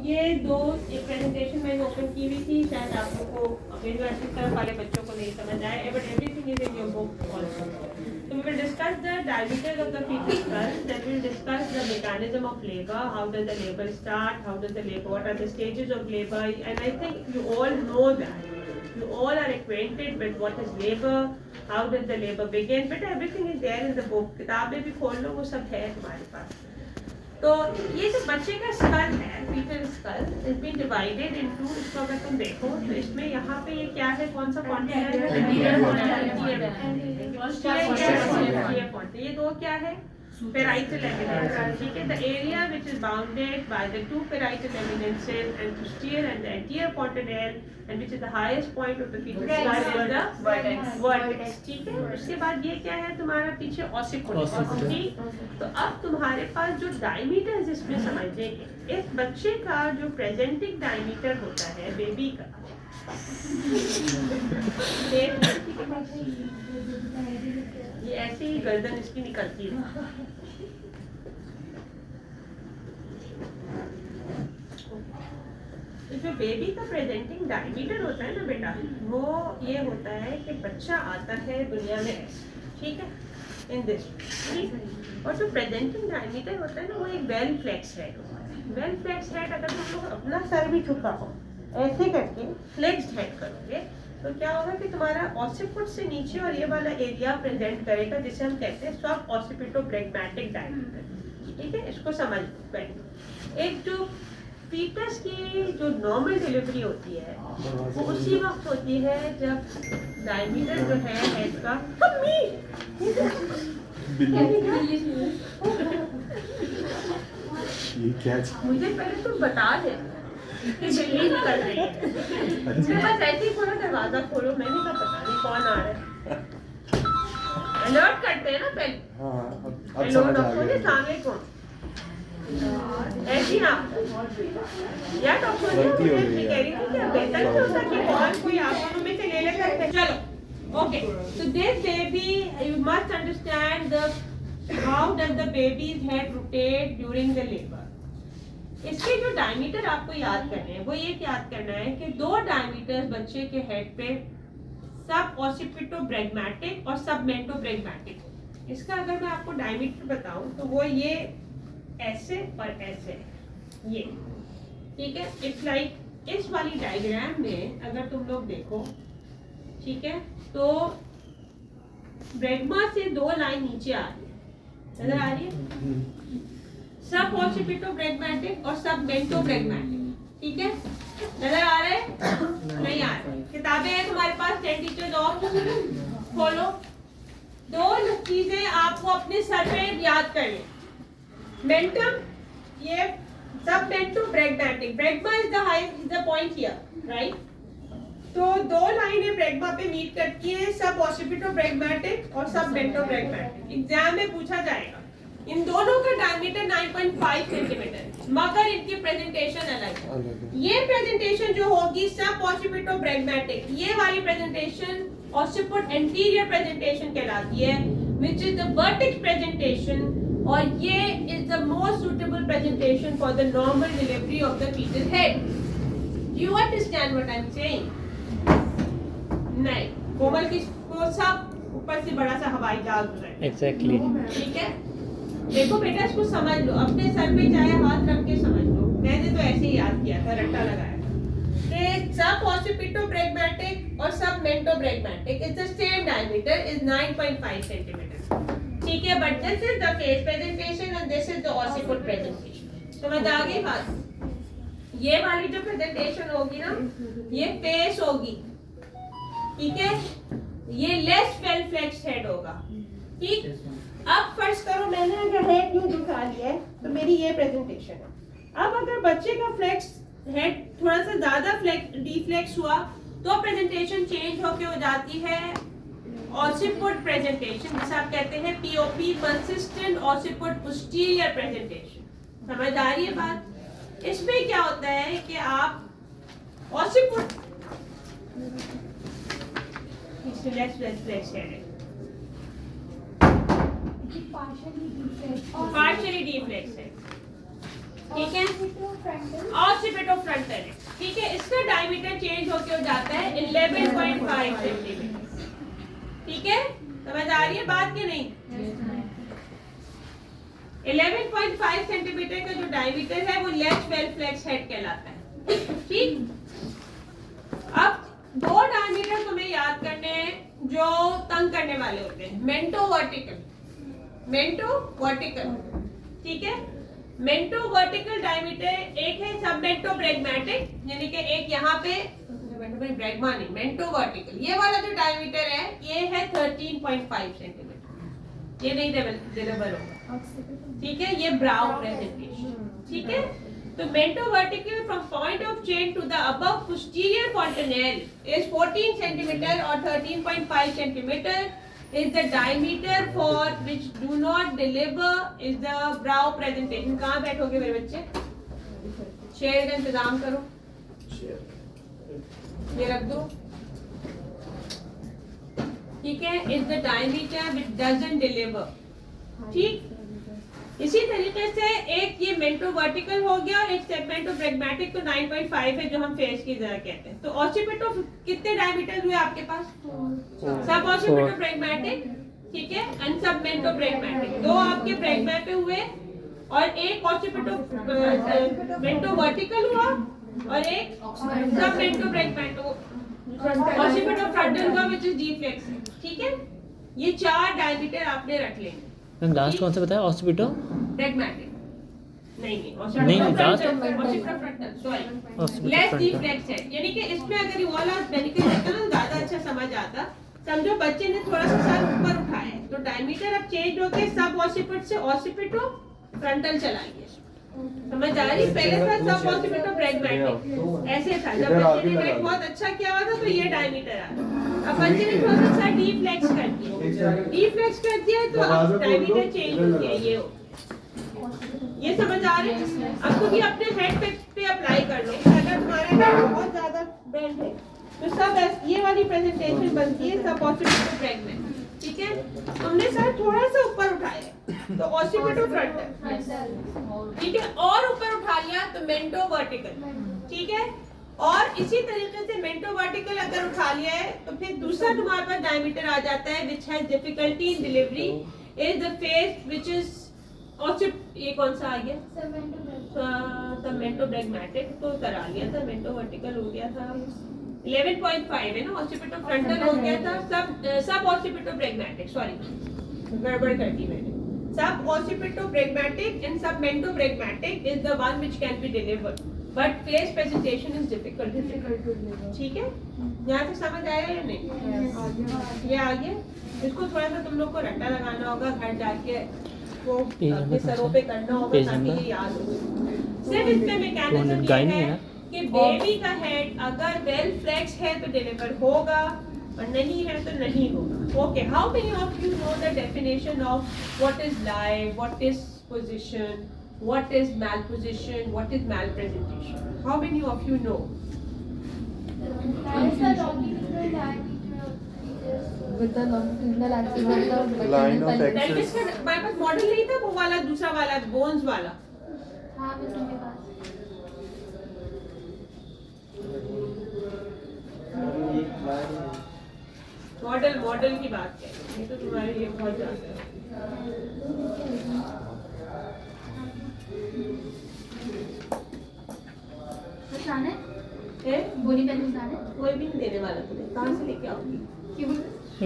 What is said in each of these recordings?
ये दो एक प्रेजेंटेशन मैंने ओपन की हुई थी, शायद आप लोगों को यूनिवर्सिटी तरफ वाले बच्चों को नहीं समझ आए, but everything is in your book also. So we will discuss the diameters of the fetal skull, then we will discuss the mechanism of labor, how does the labor start, how does the labor, what are the stages of labor, and I think you all know that. You all are acquainted with what is labor, how does the labor begin, but everything is there in the book. किताबें भी खोल लो, वो सब है तुम्हारे पास. तो ये जो बच्चे का स्कल है, foetal skull, is been divided into, इसको अगर तुम देखो तो इसमें यहाँ पे ये क्या है, कौन सा कॉन्टिनेंट है, ये दो क्या है, parietal eminences. ठीक है, the area which is bounded by the two parietal eminences and posterior and the anterior fontanelle, and which is the highest point of the fetal skull is the vertex. ठीक है, उसके बाद ये क्या है तुम्हारा पीछे occiput. ठीक, तो अब तुम्हारे पास जो डायमीटर जिसमें समझेंगे, इस बच्चे का जो प्रेजेंटिंग डायमीटर होता है बेबी का, ये ऐसे ही गर्दन इसकी निकलती है. तो जो बेबी का प्रेजेंटिंग डायमीटर होता है ना बेटा, वो ये होता है कि बच्चा आता है दुनिया में ऐसे, ठीक है, इन दिस, ठीक. और जो प्रेजेंटिंग डायमीटर होता है ना, वो एक वेल फ्लेक्स हेड होता है. वेल फ्लेक्स हेड, अगर तुम लोग अपना सर भी झुकाओ ऐसे करके फ्लेक्स्ड हेड करोगे, तो क्या होगा कि तुम्हारा ऑसिपिट से नीचे और ये वाला एरिया प्रेजेंट करेगा, जिसे हम कहते हैं सब ऑसिपिटोब्रैगमैटिक डायमीटर. ठीक है, इसको समझ पहले. एक जो फीटस की जो नॉर्मल डिलीवरी होती है, वो उसी वक्त होती है जब डायमीटर जो है हेड का, मुझे पहले तुम बता दे कि बिल्ली निकल रही है. बस ऐसे ही थोड़ा दरवाजा खोलो, मैंने कहा पता नहीं कौन आ रहा है. अलर्ट करते हैं ना पहले. हेलो डॉक्टर, अस्सलाम वालेकुम. ऐसी ना यार डॉक्टर जी, मुझे कह रही थी कि बेहतर नहीं होता कि कॉल कोई आप दोनों में से ले ले करते हैं. चलो okay. So this baby, you must understand the how does the babies head rotate during the labour. इसके जो डायमीटर आपको याद करने हैं, वो ये याद करना है कि दो डायमीटर्स बच्चे के हेड पे सब ऑसिपिटोब्रैगमैटिक और सब मेंटोब्रैगमैटिक. इसका अगर मैं आपको डायमीटर बताऊं तो वो ये ऐसे और ऐसे, ये ठीक है. इट्स लाइक इस वाली डायग्राम में अगर तुम लोग देखो, ठीक है, तो ब्रैगमा से दो लाइन नीचे आ रही है, नजर आ रही है, सब ऑसिपिटोब्रैगमैटिक और सब मेंटोब्रैगमैटिक. ठीक है, नजर आ रहे हैं? नहीं आ रहे. किताबें हैं तुम्हारे पास, 10 टीचर्स और खोलो. दो चीजें आपको अपने सर पे याद करनी. मेंटम, ये सब mentobregmatic, bregma is the highest, is the point here, right. तो दो लाइनें ब्रैगमा पे मीट करती हैं, सब ऑसिपिटोब्रैगमैटिक और सब मेंटोब्रैगमैटिक. एग्जाम में पूछा जाएगा. इन दोनों का डायमीटर 9.5 सेंटीमीटर, मगर इनकी प्रेजेंटेशन अलग है. ये प्रेजेंटेशन जो होगी सब ऑसिपिटोब्रैगमैटिक, ये वाली प्रेजेंटेशन ऑसिपिट एंटीरियर प्रेजेंटेशन कहलाती है, which is the vertex presentation, और ये is the most suitable presentation for the normal delivery of the foetal head. Do you understand what I am saying? नहीं, कोमल की को सब ऊपर से बड़ा सा हवाई जहाज गुजरा है. एग्जैक्टली. ठीक है, देखो बेटा, इसको समझ लो, अपने सर पे चाहे हाथ रख के समझ लो. मैंने तो ऐसे ही याद किया था, रट्टा लगाया कि सब ऑसिपिटोब्रैगमैटिक और submentobregmatic is the same diameter, is 9.5 centimetre. ठीक है, but this is the face presentation and this is the occiput presentation. समझ आ गई बात? ये वाली जो प्रेजेंटेशन होगी ना, ये फेस होगी. ठीक है, ये लेस वेल फ्लेक्स्ड हेड होगा. ठीक, अब फर्ज करो मैंने अगर हेड यूं दिखा लिया है तो मेरी ये प्रेजेंटेशन है. अब अगर बच्चे का फ्लेक्स हेड थोड़ा सा ज्यादा डिफ्लेक्स हुआ तो प्रेजेंटेशन चेंज होके हो जाती है ऑसिपिट प्रेजेंटेशन, जिसे आप कहते हैं पीओपी, कंसिस्टेंट ऑसिपिट पोस्टीरियर प्रेजेंटेशन. समझ आ रही है बात? इसमें क्या होता है कि आप ऑसिपिट पार्शियली डिफ्लेक्स है. ठीक है, ऑसिपिटो डायमीटर चेंज होके हो जाता है 11.5 सेंटीमीटर। ठीक है, समझ आ रही है बात कि नहीं? 11.5 सेंटीमीटर का जो डायमीटर है वो लेस वेल फ्लेक्स हेड कहलाता है। ठीक, अब दो डायमीटर तुम्हें याद करने हैं जो तंग करने वाले होते हैं, मेंटो वर्टिकल, मेंटो वर्टिकल। ठीक है, मेंटो वर्टिकल डायमीटर एक है सब मेंटो ब्रैग्मेटिक, यानी कि एक यहाँ पे ब्रैग्मा नहीं, मेंटो वर्टिकल। ये वाला जो डायमीटर है ये है 13.5 सेंटीमीटर, ये नहीं डिलेवर होगा। ठीक है, ये ब्राउ प्रेजेंटेशन। ठीक है, तो mentovertical from point of chin to the above posterior fontanelle is 14 centimeter or 13.5 centimeter is the diameter for which do not deliver is the brow presentation। कहाँ बैठोगे मेरे बच्चे? शेयर का इंतजाम करो, ये रख दो। ठीक है, is the diameter which doesn't deliver। ठीक, इसी तरीके से एक ये मेंटो वर्टिकल हो गया और एक सेगमेंटो ब्रैग्मेटिक, तो 9.5 है जो हम फेस की तरह कहते हैं। तो ऑसिपिटो कितने डायमीटर हुए आपके पास? सब ऑसिपिटो ब्रैग्मेटिक, ठीक है, एंड सब मेंटो ब्रैग्मेटिक। दो आपके ब्रैग्मा पे हुए और एक ऑसिपिटो मेंटो वर्टिकल हुआ और एक सब मेंटो ब्रैग्मेटो ऑसिपिटो फ्रंटल हुआ विच इज डी फ्लेक्स। ठीक है, ये चार डायमीटर आपने रख लेंगे। लास्ट कौन सा बताया? ऑसिपिटो ब्रैग्मेटिक नहीं लेस डी फ्लेक्स है, यानी कि इसमें अगर ये वाला बेनिफिट रहता ना ज्यादा अच्छा समझ आता। समझो बच्चे ने थोड़ा सा सर ऊपर उठाया तो डायमीटर अब चेंज होके सब ऑसिपिट से ऑसिपिटो फ्रंटल चला गया। समझ आ रही? पहले था सब ऑसिपिटो ब्रैग्मेटिक, ऐसे था। जब बच्चे ने वेट बहुत अच्छा किया हुआ था तो ये डायमीटर आ रहा। अब बच्चे ने थोड़ा सा डी फ्लेक्स कर दिया, डी फ्लेक्स कर दिया तो अब डायमीटर चेंज हो गया। ये समझ आ रही है? अब तुम ये अपने हेड पे अप्लाई कर लो। अगर तुम्हारा हेड बहुत ज्यादा बेंड है तो सब ये वाली प्रेजेंटेशन बनती है सब ऑसिपिटो ब्रैग्मेटिक। ठीक है, तुमने सर थोड़ा सा ऊपर उठाया तो ऑसिपिटो फ्रंटल। ठीक है, और ऊपर उठा लिया तो मेंटो वर्टिकल। ठीक है, और इसी तरीके से मेंटो वर्टिकल अगर उठा लिया है तो फिर दूसरा तुम्हारे पास डायमीटर आ जाता है which has difficulty in delivery is the face which is ये कौन सा आ गया? सब मेंटो ब्रैग्मेटिक तो करा लिया था, मेंटो वर्टिकल हो गया था 11.5 है ना, ऑसिपिटो फ्रंटल हो गया था, सब ऑसिपिटो ब्रैग्मेटिक, सॉरी गड़बड़ कर दी मैंने। सब occipito ब्रैग्मेटिक and submentobregmatic is the one which can be delivered but face presentation is difficult. ठीक है, यहाँ तक समझ आया या नहीं? ये आ गया। इसको थोड़ा सा तुम लोग को रट्टा लगाना होगा, घर जाके वो अपने सरों पे करना होगा ताकि ये याद हो। सिर्फ इसमें मैकेनिज्म ये है कि बेबी का हेड अगर वेल फ्लेक्स है तो डिलीवर होगा और नहीं है तो नहीं होगा। Okay, how many of you know the definition of what is lie, what is position, what is malposition, what is malpresentation? How many of you know? With the longitudinal axis of the Line of pelvis. axis. हमारे पास model नहीं था वो वाला, दूसरा वाला bones वाला। हाँ, मेरे पास। मॉडल की बात है, ये तो तुम्हारे लिए बहुत ज्यादा है। बोली पहले जाने कोई भी नहीं देने वाला तुम्हें, कहाँ से लेके आओगी? क्यों?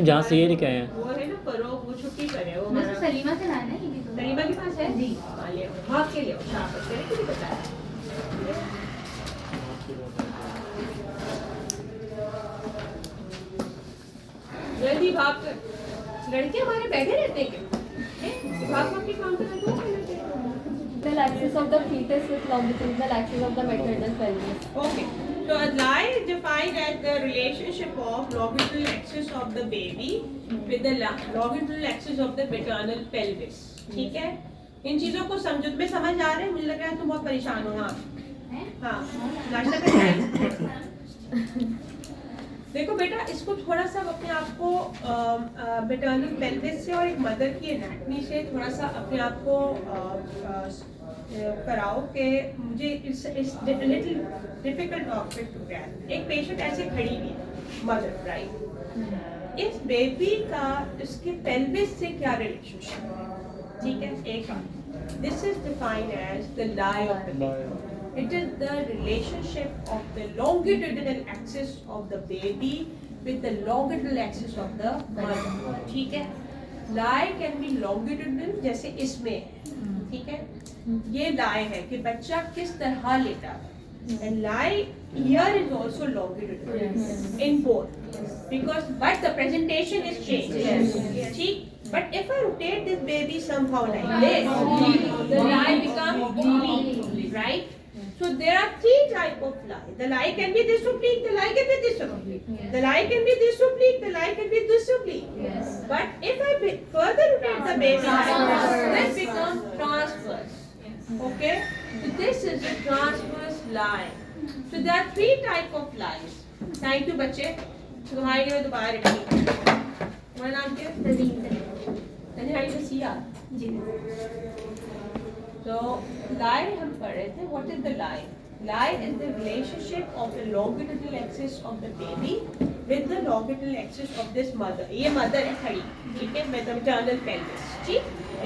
जहाँ से ये लेके आए हैं। वो है ना फरोग, वो छुट्टी पर है वो मैं हमारा। तो सलीमा से लाया ना ये भी तो। सलीमा के पास है जी, हाँ ले आओ, भाग के ले आओ, शाबाश, मैंने किसी बताया। जल्दी भाग कर। लड़के हमारे बैठे रहते हैं क्या? भाग के काम करना तो The axis of the fetus with longitudinal axis of the maternal pelvis. Okay. So a lie is defined as the relationship of longitudinal axis of the baby with the longitudinal axis of the maternal pelvis. ठीक है? इन चीजों को समझो, तुम्हें समझ आ रहा है? मुझे लग रहा है तुम बहुत परेशान हो। हाँ, नाश्ता कर। देखो बेटा, इसको थोड़ा सा अपने आप को मैटरनल पेल्विस से और एक मदर की एनाटमी से थोड़ा सा अपने आप को कराओ कि मुझे इस little difficult topic to grasp. एक पेशेंट ऐसे खड़ी हुई है, मदर, राइट? इस बेबी का इसके पेल्विस से क्या रिलेशनशिप है? ठीक है, एक this is defined as the lie of the baby. It is the relationship of the longitudinal axis of the baby with the longitudinal axis of the mother। ठीक है, लाई कैन बी longitudinal, जैसे इसमें है, ठीक है, ये लाई है कि बच्चा किस तरह लेटा है, and lie here is also longitudinal in both, because but the presentation is changed, ठीक? But if I rotate this baby somehow like this, the lie becomes oblique, right? So there are three type of lie. The lie can be this oblique, the lie can be this oblique. The lie can be this oblique, the lie can be this oblique. But if I further rotate the baby, this becomes transverse. Okay? So this is a transverse lie. So there are three type of lies. Thank you बच्चे। तुम्हारे लिए मैं दोबारा repeat करूँ। तुम्हारा नाम क्या है? तन्हाई वसीया। जी। So lie हम पढ़ रहे थे। What is the lie? Lie is the relationship of the longitudinal axis of the baby with the longitudinal axis of this mother. ये mother है खड़ी, ठीक है, maternal pelvis, ठीक?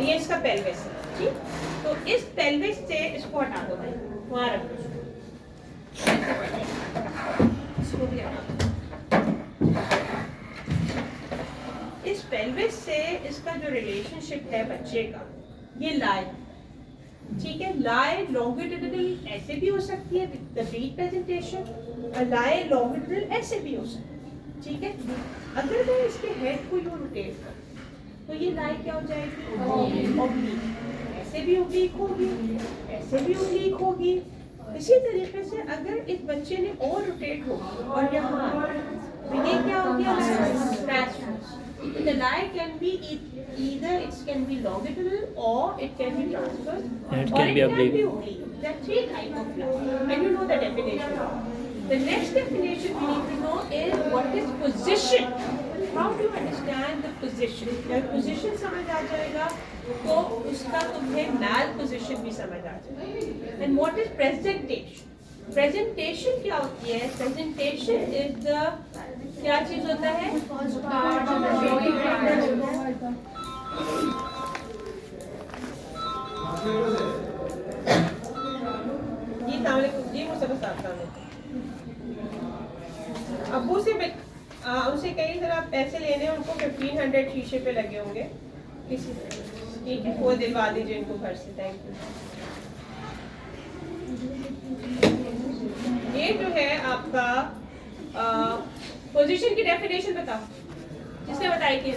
ये इसका pelvis है, ठीक? तो इस pelvis से इसको हटा दो भाई, वहाँ रख दो इसको भी हटा दो। इस pelvis से इसका जो रिलेशनशिप है बच्चे का, ये lie, ठीक है। लाई लॉन्गिट्यूडिनल ऐसे भी हो सकती है विद द ब्रीड प्रेजेंटेशन, और लाई लॉन्गिट्यूडिनल ऐसे भी हो सकती है, ठीक है। अगर मैं इसके हेड को यूं रोटेट करूं तो ये लाई क्या हो जाएगी? ऑब्लीक। ऐसे भी ऑब्लीक होगी, ऐसे भी ऑब्लीक होगी। इसी तरीके से अगर इस बच्चे ने और रोटेट हो और यहाँ तो ये क्या हो गया? Transverse. The lie can be either it can be longitudinal or it can be transverse, And it or can it be can be oblique. oblique. There are three types of lie, and you know the definition. The next definition we need to know is what is position. How do you understand the position? जब position समझ आ जाएगा तो उसका तुम्हें mal position भी समझ आ जाएगा। And what is presentation? Presentation क्या होती है? Presentation is the क्या चीज होता है? जी जी मुझसे बस आप अब्बू से उनसे कई तरह पैसे लेने, उनको 1500 शीशे पे लगे होंगे किसी, ठीक है, वो दिलवा दीजिए इनको घर से। Thank you. ये जो है आपका पोजीशन की डेफिनेशन बताओ, जिसने बताई थी।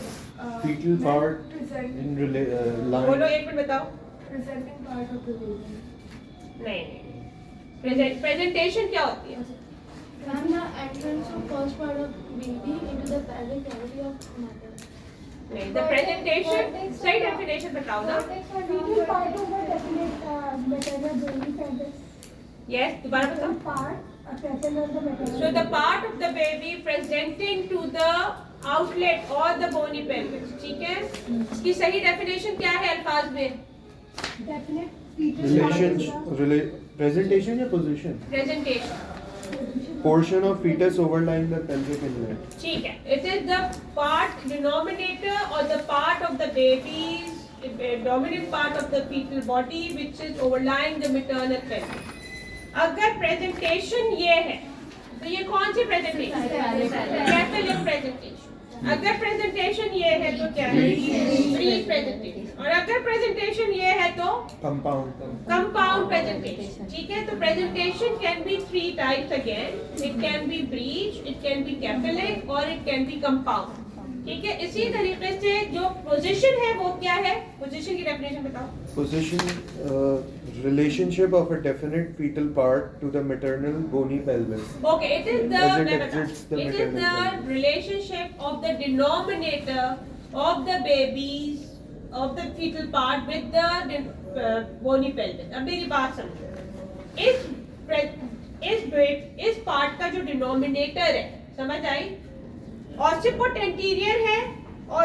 fetal part in line. बोलो, एक मिनट बताओ। Presenting part of the baby. नहीं, प्रेजेंटेशन क्या होती है? From the entrance of first part of baby into the pelvic cavity of mother. नहीं, द प्रेजेंटेशन सही डेफिनेशन बताओ ना। Fetal part of the definite maternal baby pelvis. Yes, दोबारा बताओ। Part present on the maternal. So the part of the baby presenting to the outlet or the bony pelvis, ठीक है। इसकी सही definition क्या है अल्फाज में? Definite fetal presentation या position? Presentation. Portion of fetus overlying the pelvic inlet. ठीक है, it is the part denominator or the part of the baby's dominant part of the fetal body which is overlying the maternal pelvis. अगर presentation ये है तो ये कौन सी presentation? Catholic presentation. अगर presentation ये है तो क्या है? Breed presentation. और अगर प्रेजेंटेशन ये है तो कंपाउंड प्रेजेंटेशन, ठीक है। तो presentation can be three types again, it can be breach, it can be Catholic और इट कैन बी कंपाउंड, ठीक है। इसी तरीके से जो पोजीशन है वो क्या है? पोजीशन की डेफिनेशन बताओ। Position relationship of a definite fetal part to the maternal bony pelvis. Okay, it is the As it exits the it is maternal the body. relationship of the denominator of the babies of the fetal part with the bony pelvis. अब मेरी बात समझो। इस part का जो denominator है, समझ आई? Occiput anterior है,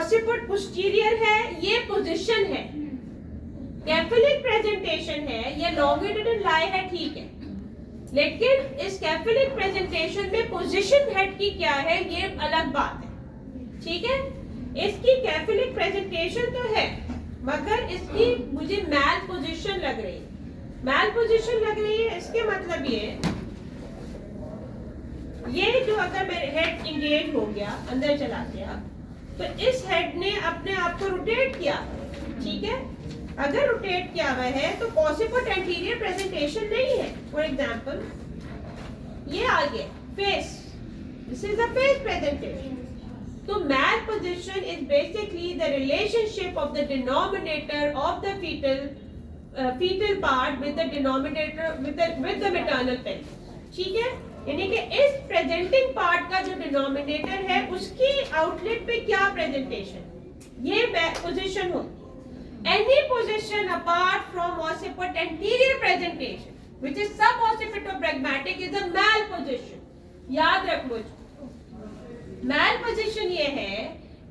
ऑसिपुट पोस्टीरियर है, ये पोजीशन है। कैफिलिक प्रेजेंटेशन है या लॉन्गिट्यूडिनल लाई है, ठीक है, लेकिन इस कैफिलिक प्रेजेंटेशन में पोजीशन हेड की क्या है ये अलग बात है, ठीक है। इसकी कैफिलिक प्रेजेंटेशन तो है मगर इसकी मुझे मैल पोजीशन लग रही है, मैल पोजीशन लग रही है। इसके मतलब ये जो अगर मेरे हेड इंगेज हो गया, अंदर चला गया, तो इस हेड ने अपने आप को रोटेट किया, ठीक है। अगर रोटेट किया हुआ है तो पॉसिबल एंटीरियर प्रेजेंटेशन नहीं है। फॉर एग्जांपल ये आ गया face, this is a face presentation. तो malposition is basically the relationship of the denominator of the fetal part with the denominator with the maternal pelvis, ठीक है। यानी कि इस प्रेजेंटिंग पार्ट का जो डिनोमिनेटर है उसकी आउटलेट पे क्या प्रेजेंटेशन, ये पोजीशन होती है। Any position apart from occiput anterior presentation which is suboccipitobregmatic is a mail position. याद रखो, मैल पोजीशन ये है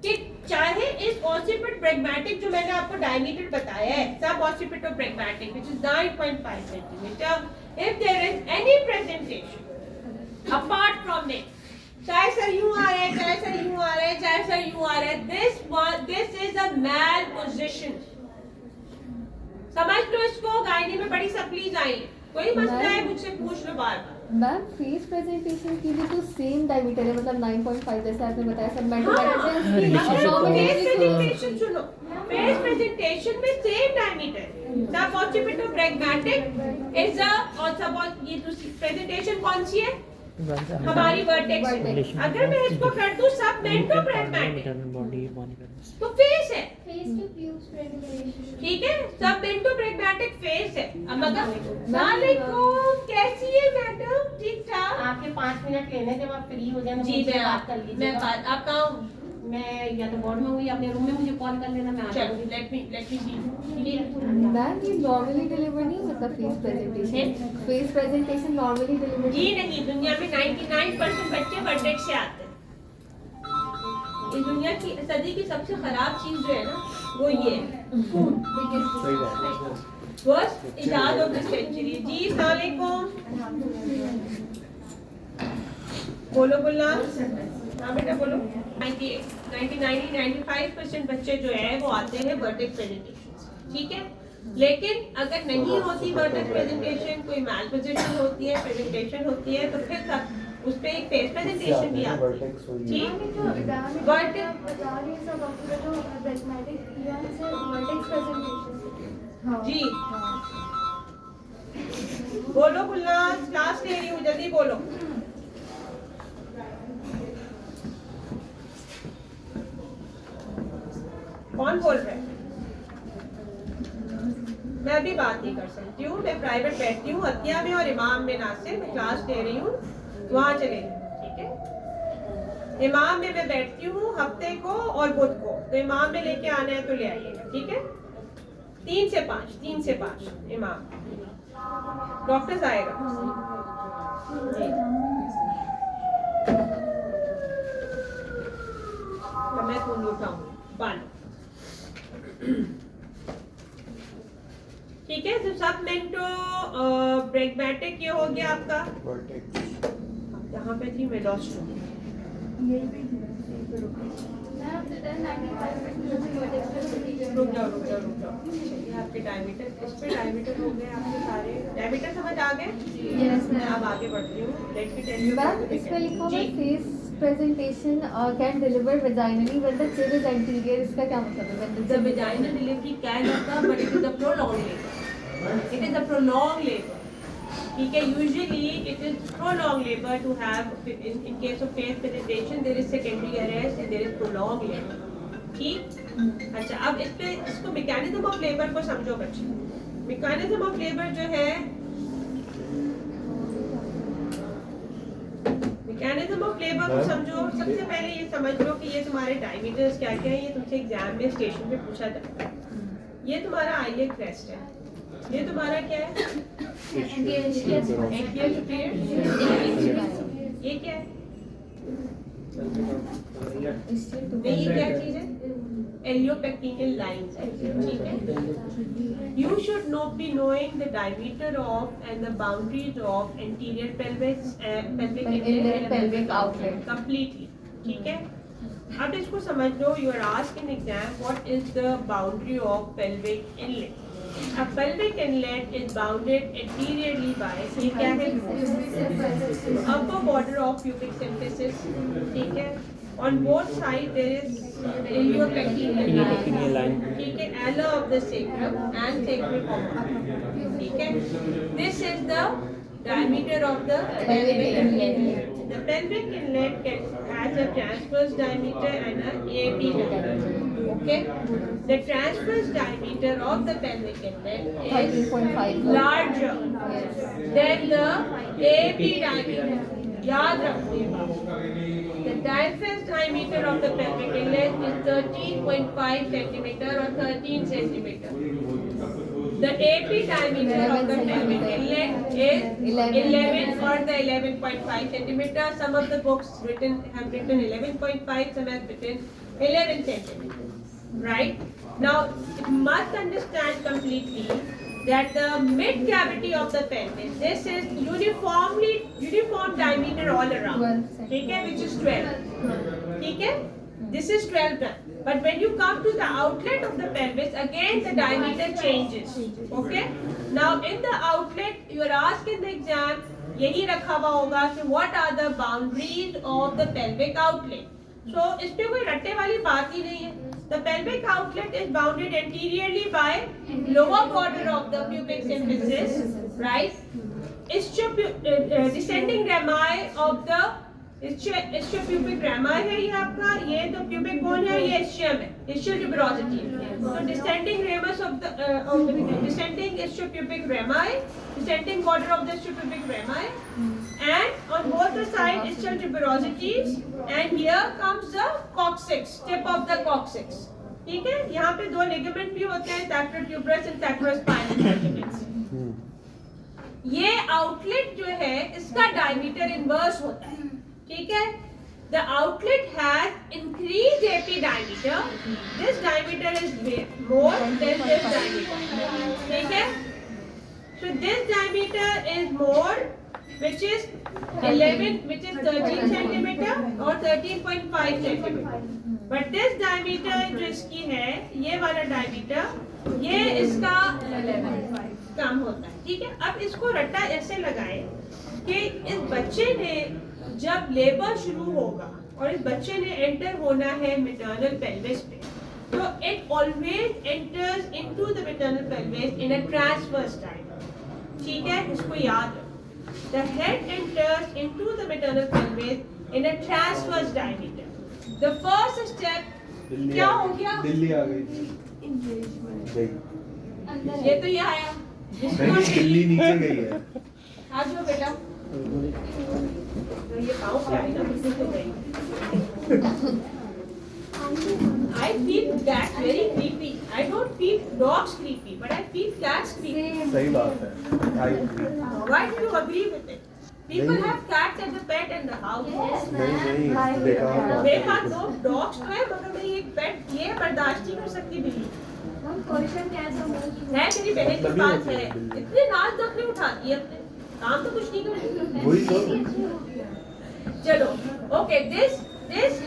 कि चाहे इस ऑसिपिट ब्रैगमैटिक जो मैंने आपको डायमीटर बताया है, suboccipitobregmatic which is 9.5 centimetre, if there is any presentation apart from it, चाहे सर यूं आ रहा है, चाहे सर यूं आ रहा है, चाहे सर यूं आ रहा है, this is a malposition. समझ लो इसको, गायनी में बड़ी सप्लीज आई है, कोई मसला है मुझसे पूछ लो बार बार। मैम फेस प्रेजेंटेशन की भी तो सेम डायमीटर है, मतलब 9.5 जैसे आपने बताया सब प्रेजेंटेशन सुनो, फेस प्रेजेंटेशन में सेम डायमीटर, सब ऑसिपिटोब्रैगमैटिक इज अ, और सब ये दूसरी प्रेजेंटेशन कौन सी है हमारी वर्टेक्स। अगर मैं इसको कर दूं सब मेंटोब्रैगमैटिक तो फेस है, फेस टू प्यूब्स प्रेजेंटेशन, ठीक है, सब मेंटोब्रैगमैटिक फेस है। अब मगर वालेकुम, कैसी है मैडम, ठीक ठाक? आपके 5 मिनट लेने जब आप फ्री हो जाए जी मैं बात कर लीजिए। मैं बात, आप कहाँ हो? मैं या तो बोर्ड में हूँ या अपने रूम में, मुझे कॉल कर लेना, मैं आ चलो जाऊंगी। Let me see. मैम ये नॉर्मली डिलीवर नहीं होता face presentation, face presentation normally deliver जी नहीं, दुनिया में 99% बच्चे वर्टेक्स से आते हैं। इस दुनिया की सदी की सबसे खराब चीज जो है ना वो ये है, सही बात है। वर्स्ट इजाद ऑफ द सेंचुरी। जी अस्सलाम वालेकुम, बोलो बोलना, हाँ बेटा बोलो। 95% बच्चे जो है वो आते हैं वर्टेक्स प्रेजेंटेशन, ठीक है। लेकिन अगर नहीं होती वर्टेक्स प्रेजेंटेशन, कोई मैल पोजीशन होती है, प्रेजेंटेशन होती है, तो फिर तब उस पे एक फेस प्रेजेंटेशन भी आती है, ठीक। जो डायमीटर बता रही है सब आपका जो ब्रैगमैटिक किया है से वर्टेक्स प्रेजेंटेशन। जी बोलो खुलना, क्लास ले रही हूँ, जल्दी बोलो। कौन बोल रहा है? मैं भी बात नहीं कर सकती हूँ, मैं प्राइवेट बैठती हूँ अतिया में और इमाम में नासिर, मैं क्लास ले रही हूँ, वहाँ चले, ठीक है। इमाम में मैं बैठती हूँ हफ्ते को और बुध को, तो इमाम में लेके आना है तो ले आइएगा, ठीक है। 3 से 5 इमाम, डॉक्टर्स आएगा जी। तो मैं खून उठाऊँ बाल, ठीक है। तो सब मेंटो ब्रैगमैटिक ये हो गया आपका। यहाँ पे थी मैं लॉस्ट हूँ। रुक जाओ। ये आपके डायमीटर, इस पे डायमीटर हो गए आपके सारे डायमीटर समझ आ गए। मैं अब आगे बढ़ती हूँ। Let me tell you. Ma'am इसमें लिखा हुआ है face presentation can deliver vaginally when the child is anterior, इसका क्या मतलब है? The vaginal delivery can occur, but it is a prolonged labor. It is a prolonged labor. ठीक है, usually it is prolonged labor to have, in case of face presentation there is secondary arrest and there is prolonged labor. ठीक। अच्छा, अब इस पे इसको mechanism of labor को समझो बच्चे। mechanism of labor जो है, मैकेनिज्म ऑफ लेबर को समझो। सबसे पहले ये समझ लो कि ये तुम्हारे डायमीटर्स क्या क्या है, ये तुमसे एग्जाम में स्टेशन पे पूछा जाता है। ये तुम्हारा आईलेट क्रेस्ट है, ये तुम्हारा क्या है, एंटियर सुपीरियर, ये क्या है, नहीं ये क्या चीज है, एलियोपेक्टिनियल लाइंस है, ठीक है। You should not be knowing the diameter of and the boundaries of anterior pelvis, pelvic inlet and pelvic outlet completely, ठीक है। अब इसको समझ लो, you are asked in exam what is the boundary of pelvic inlet. A pelvic inlet is bounded anteriorly by, ये क्या है, upper border of pubic symphysis, ठीक है। On both sides there is Iliopectineal line. ठीक है, ala of the sacrum and sacral compound, ठीक है। This is the diameter of the pelvic inlet. The pelvic inlet has a transverse diameter and a AP diameter. Okay. The transverse diameter of the pelvic inlet is 13.5 larger than the AP diameter. याद रखिएगा, the transverse diameter of the pelvic inlet is 13.5 centimeter or 13 centimeter. The AP diameter of the pelvic inlet is 11 or the 11.5 centimeter. Some of the books have written 11.5, some have written 11 centimeter. Right? Now, you must understand completely that the mid cavity of the pelvis, this is uniform diameter all around, ठीक है, which is 12, ठीक है, this is 12 but when you come to the outlet of the pelvis, again the diameter changes, okay। Now in the outlet you are asked in the exam, यही रखा हुआ होगा कि what are the boundaries of the pelvic outlet, so इस पे कोई रट्टे वाली बात ही नहीं है। The pelvic outlet is bounded anteriorly by lower border of the pubic symphysis, right? Descending rami of the ischiopubic rami है ये आपका, ये तो pubic bone है, ये ischium है, ischial tuberosity। So descending ramus of the descending ischiopubic rami, descending border of the ischiopubic rami, and on both the sides ischial tuberosities, and here comes the coccyx, tip of the coccyx, ठीक है। यहाँ पे दो ligament भी होते हैं, sacrotuberous and sacrospinal ligaments। ये outlet जो है इसका डायमीटर इनवर्स होता है, ठीक है। The outlet has increased AP diameter. This diameter is more than this diameter, ठीक है। So this diameter is more, which is 13 centimeter or 13.5 centimeter. But this diameter जो इसकी है, ये वाला diameter, ये इसका कम होता है, ठीक है। अब इसको रट्टा ऐसे लगाएं कि इस बच्चे ने जब लेबर शुरू होगा और इस बच्चे ने एंटर होना है मैटरनल पेल्विस पे, तो it always enters into the maternal pelvis in a transverse diameter, ठीक है, इसको याद रखो। The head enters into the maternal pelvis in a transverse diameter. The first step क्या हो गया? दिल्ली आ गई, ये तो ये आया, नहीं दिल्ली नीचे गई है। आ जाओ बेटा, ये पाँव पे आई ना, किसी को गई। I feel cats very creepy. I don't feel dogs creepy, but I feel cats creepy. सही बात है। Why do you agree with it? People have cats as a pet in the house. नहीं बेकार बेकार दो dogs तो है, मगर मैं ये pet ये बर्दाश्त नहीं कर सकती बिल्ली। है मेरी बहन के पास है, इतने नाच नखरे उठाती है अपने, काम तो कुछ नहीं करती। वही तो। चलो, okay, this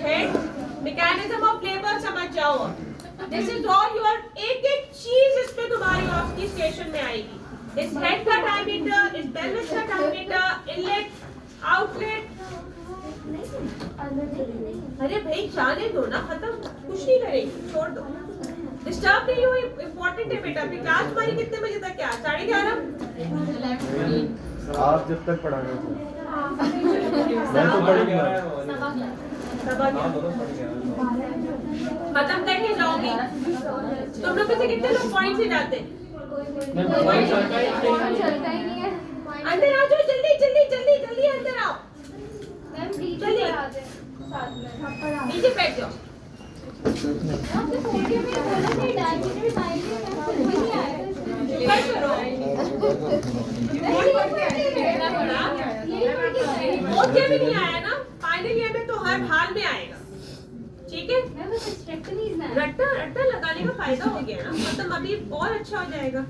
head mechanism of labor समझ जाओ। This is all your एक चीज इस पे तुम्हारी ऑस्की स्टेशन में आएगी। इस हेड का डायमीटर, इस पेल्विस का डायमीटर, इनलेट, आउटलेट। अरे भाई जाने दो ना, खत्म, कुछ नहीं करेगी, छोड़ दो। डिस्टर्ब नहीं हो, इम्पोर्टेंट है बेटा। अपनी क्लास तुम्हारी कितने बजे तक क्या? 11:30? आप जब तक पढ़ाना मैं तो पढ़ूंगा। खत्म करके जाओगी। तुम लोग में से कितने लोग पॉइंट से जाते? चलता ही नहीं है। अंदर आ जाओ, जल्दी जल्दी जल्दी जल्दी अंदर आओ, जल्दी नीचे बैठ जाओ। भी नहीं आया ना, फाइनल ईयर में तो हर हाल में आएगा, ठीक है, मैं बस hysterectomy is not. रट्टा रट्टा लगाने का फायदा हो गया ना, मतलब अभी और अच्छा हो जाएगा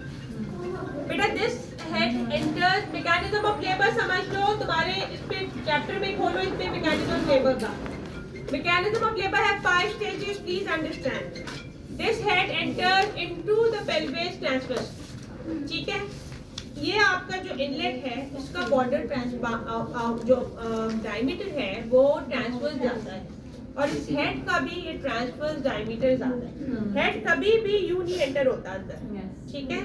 बेटा। This head enters mechanism of labour, समझ लो तुम्हारे इस पे चैप्टर में खोलो, इस पे मैकेनिज्म ऑफ लेबर का। Mechanism of labour have 5 stages, please understand. This head enters into the pelvis transverse, ठीक है। ये आपका जो इनलेट है उसका बॉर्डर जो डायमीटर है वो ट्रांसवर्स जाता है, और इस हेड का भी ये ट्रांसवर्स डायमीटर जाता है। हेड कभी भी यूं नहीं एंटर होता अंदर, ठीक है।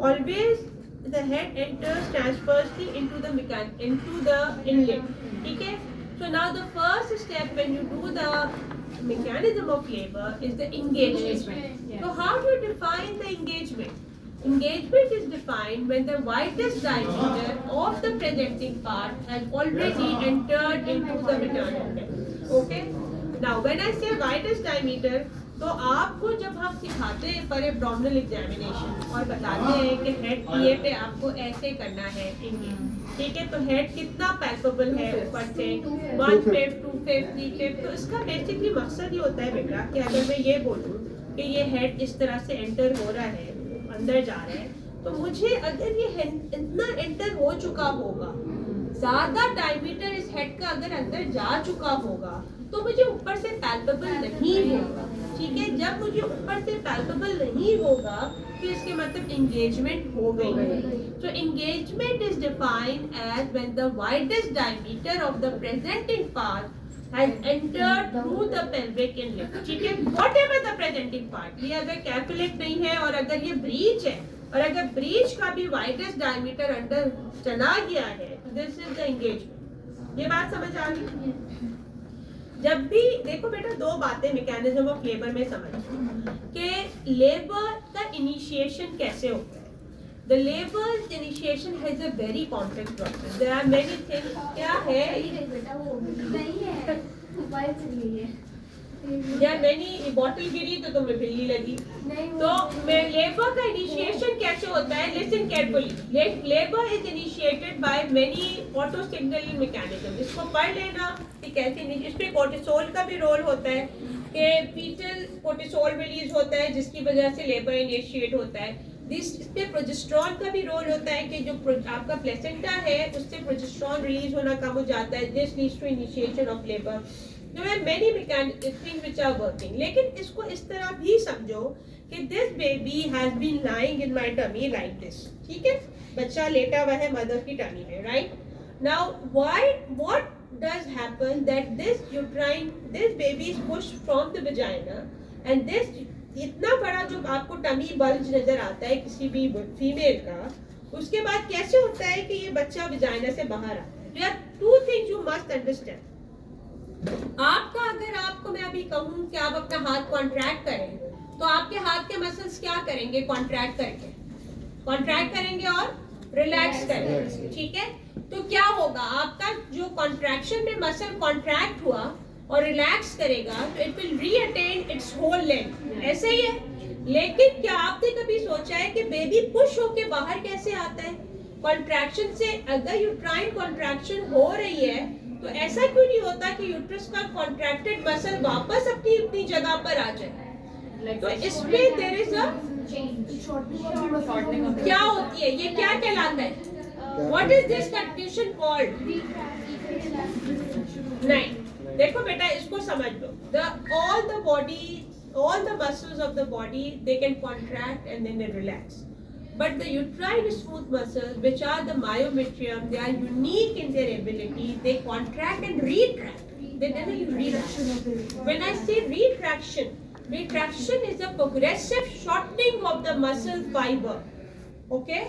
Always the head enters transversely into the inlet, ठीक है। So now the first step when you do the mechanism of labor is the engagement. So how do you define the engagement? Engagement is defined when the widest diameter of the presenting part has already entered into the maternal neck. Okay? Now when I say widest diameter, तो आपको जब हम सिखाते हैं पर abdominal examination और बताते हैं कि हेड ये पे आपको ऐसे करना है, ठीक है, तो हेड कितना पैल्पेबल है ऊपर से 1/5, 2/5, 3/5, तो इसका बेसिकली मकसद ये होता है बेटा कि अगर मैं ये बोलूँ कि ये हेड इस तरह से एंटर हो रहा है, अंदर जा रहा है, तो मुझे अगर ये इतना एंटर हो चुका होगा, ज्यादा डायमीटर इस हेड का अगर अंदर जा चुका होगा, तो मुझे ऊपर से पैल्पेबल नहीं होगा, ठीक है। जब मुझे ऊपर से पैल्पेबल नहीं होगा तो इसके मतलब एंगेजमेंट हो गई। So engagement is defined as when the widest diameter of the presenting part has entered through the pelvic inlet, ठीक है। Whatever the presenting part, ये अगर कैपुलेट नहीं है और अगर ये ब्रीच है और अगर ब्रीच का भी वाइडेस्ट डायमीटर अंदर चला गया है, दिस इज द एंगेजमेंट। ये बात समझ आ गई? जब भी देखो बेटा, दो बातें मैकेनिज्म ऑफ लेबर में समझ कि लेबर का इनिशिएशन कैसे होता है। The labour initiation has a very complex process, there are many things. क्या है बेटा वो नहीं है, मोबाइल चल गई है। या मैंने बॉटल गिरी तो तुम्हें बिल्ली लगी। तो लेबर का इनिशिएशन कैसे होता है? Listen carefully. Labour is initiated by many auto signalling mechanism. इसको पढ़ लेना कि कैसे। इसमें कोर्टिसोल का भी रोल होता है कि फीटल कोर्टिसोल रिलीज होता है जिसकी वजह से लेबर इनिशिएट होता है। इसमें प्रोजेस्टेरॉन का भी रोल होता है कि जो आपका प्लेसेंटा है उससे प्रोजेस्टेरॉन रिलीज होना कम हो जाता है। This leads to initiation of labour. There are many things which are working. लेकिन इसको इस तरह भी समझो कि this baby has been lying in my tummy like this. ठीक है, बच्चा लेटा हुआ है मदर की टमी में, right? Now what does happen that this baby is pushed from the vagina and this इतना बड़ा जो आपको टमी बल्ज नजर आता है किसी भी फीमेल का, उसके बाद कैसे होता है कि ये बच्चा वजाइना से बाहर आता है। There are two things you must understand. आपका अगर आपको मैं अभी कहूँ कि आप अपना हाथ कॉन्ट्रैक्ट करें तो आपके हाथ के मसल्स क्या करेंगे? कॉन्ट्रैक्ट करेंगे और रिलैक्स करेंगे, ठीक है। तो क्या होगा, आपका जो कॉन्ट्रैक्शन में मसल कॉन्ट्रैक्ट हुआ और रिलैक्स करेगा तो it will reattain its whole length, ऐसे ही है। लेकिन क्या आपने कभी सोचा है कि बेबी पुश होके बाहर कैसे आता है? कॉन्ट्रैक्शन से। अगर यूट्राइन कॉन्ट्रैक्शन हो रही है तो ऐसा क्यों नहीं होता कि यूट्रस का कॉन्ट्रैक्टेड मसल वापस अपनी जगह पर आ जाए? तो इसमें देयर इज अ क्या होती है, ये क्या कहलाता है? What is this condition called? नहीं, देखो बेटा इसको समझ लो। all the muscles of the body they can contract and then they relax. But the uterine smooth muscles, which are the myometrium, they are unique in their ability. They contract and retract. They never relax. When I say retraction is a progressive shortening of the muscle fiber. Okay?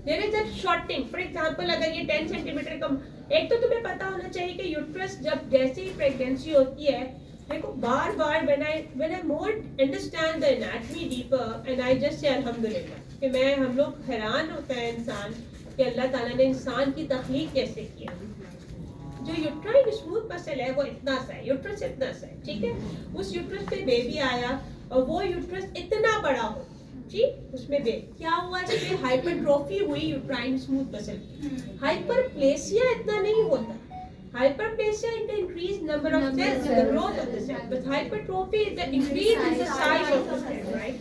There is a shortening. For example, अगर ये 10 centimetre कम, एक तो तुम्हें पता होना चाहिए कि uterus जब जैसे ही प्रेगनेंसी होती है, देखो बार when I more understand the anatomy deeper and I just say अल्हम्दुलिल्लाह कि हम लोग हैरान होता है इंसान कि अल्लाह ताला ने इंसान की तख्लीक कैसे किया। जो यूट्राइन स्मूथ मसल है वो इतना सा है, यूट्रस इतना सा है, ठीक है। उस यूट्रस पे बेबी आया और वो यूट्रस इतना बड़ा हो, ठीक, उसमें क्या हुआ, जिसमें हाइपरट्रोफी हुई यूट्राइन स्मूथ मसल की। हाइपरप्लेसिया इतना नहीं होता, Hyperplasia is the increased number of cells and the growth of the cell. But hypertrophy is the increase in the size of the cell, right?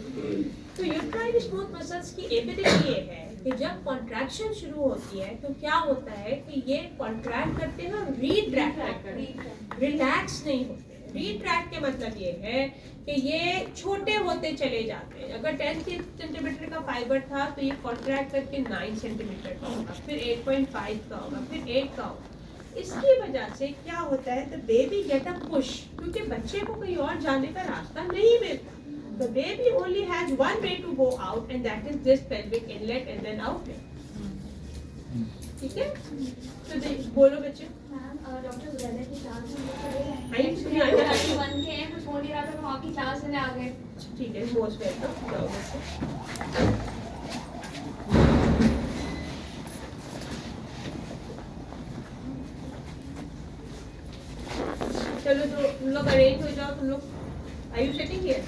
तो यूट्राइन स्मूथ मसल्स की ability ये है कि जब कॉन्ट्रैक्शन शुरू होती है तो क्या होता है कि ये कॉन्ट्रैक्ट करते हैं और रीट्रैक्ट करते हैं, रिलैक्स नहीं होते। रीट्रैक्ट के मतलब ये है कि ये छोटे होते चले जाते हैं। अगर 10 सेंटीमीटर का फाइबर था तो ये कॉन्ट्रैक्ट करके 9 सेंटीमीटर का होगा, फिर 8.5 का होगा, फिर 8 का होगा। इसकी वजह से क्या होता है, the baby get a push, क्योंकि बच्चे को कहीं और जाने का रास्ता नहीं मिलता। The baby only has one way to go out, and that is this pelvic inlet and then outlet. ठीक है? तो बोलो बच्चे। डॉक्टर ज़ुबैदा की क्लास में पढ़े आई सुनिए आगे हैं 1 के हैं, कुछ बोल नहीं रहा था, तो वहाँ की क्लास में आ गए। ठीक है, मोस्ट वेलकम। जाओ बच्चे। चलो तो तुम लोग अरेंज हो जाओ, तुम लोग Are you sitting here?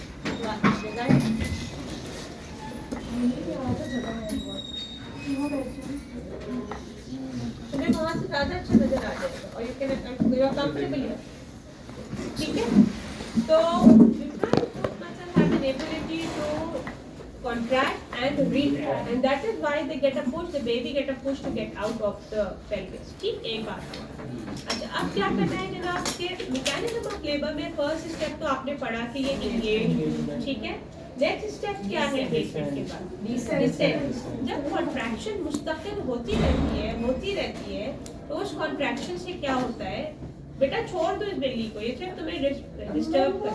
तुम्हें वहाँ से ज़्यादा अच्छा नजर आ जाएगा और you can you are comfortable here. ठीक है? तो muscles have an ability to contract and retract, and that is why they get a push. The baby get a push to get out of the pelvis. ठीक, एक बात। अच्छा, अब क्या करना है जनाब के मैकेनिज्म ऑफ लेबर में फर्स्ट स्टेप तो आपने पढ़ा कि ये इंगेज, ठीक है। नेक्स्ट स्टेप क्या है ट्रीटमेंट के बाद? डिसेंट। जब कॉन्ट्रैक्शन मुस्तकिल होती रहती है तो उस कॉन्ट्रैक्शन से क्या होता है, बेटा छोड़ दो इस बिल्ली को, ये सिर्फ तुम्हें डिस्टर्ब कर।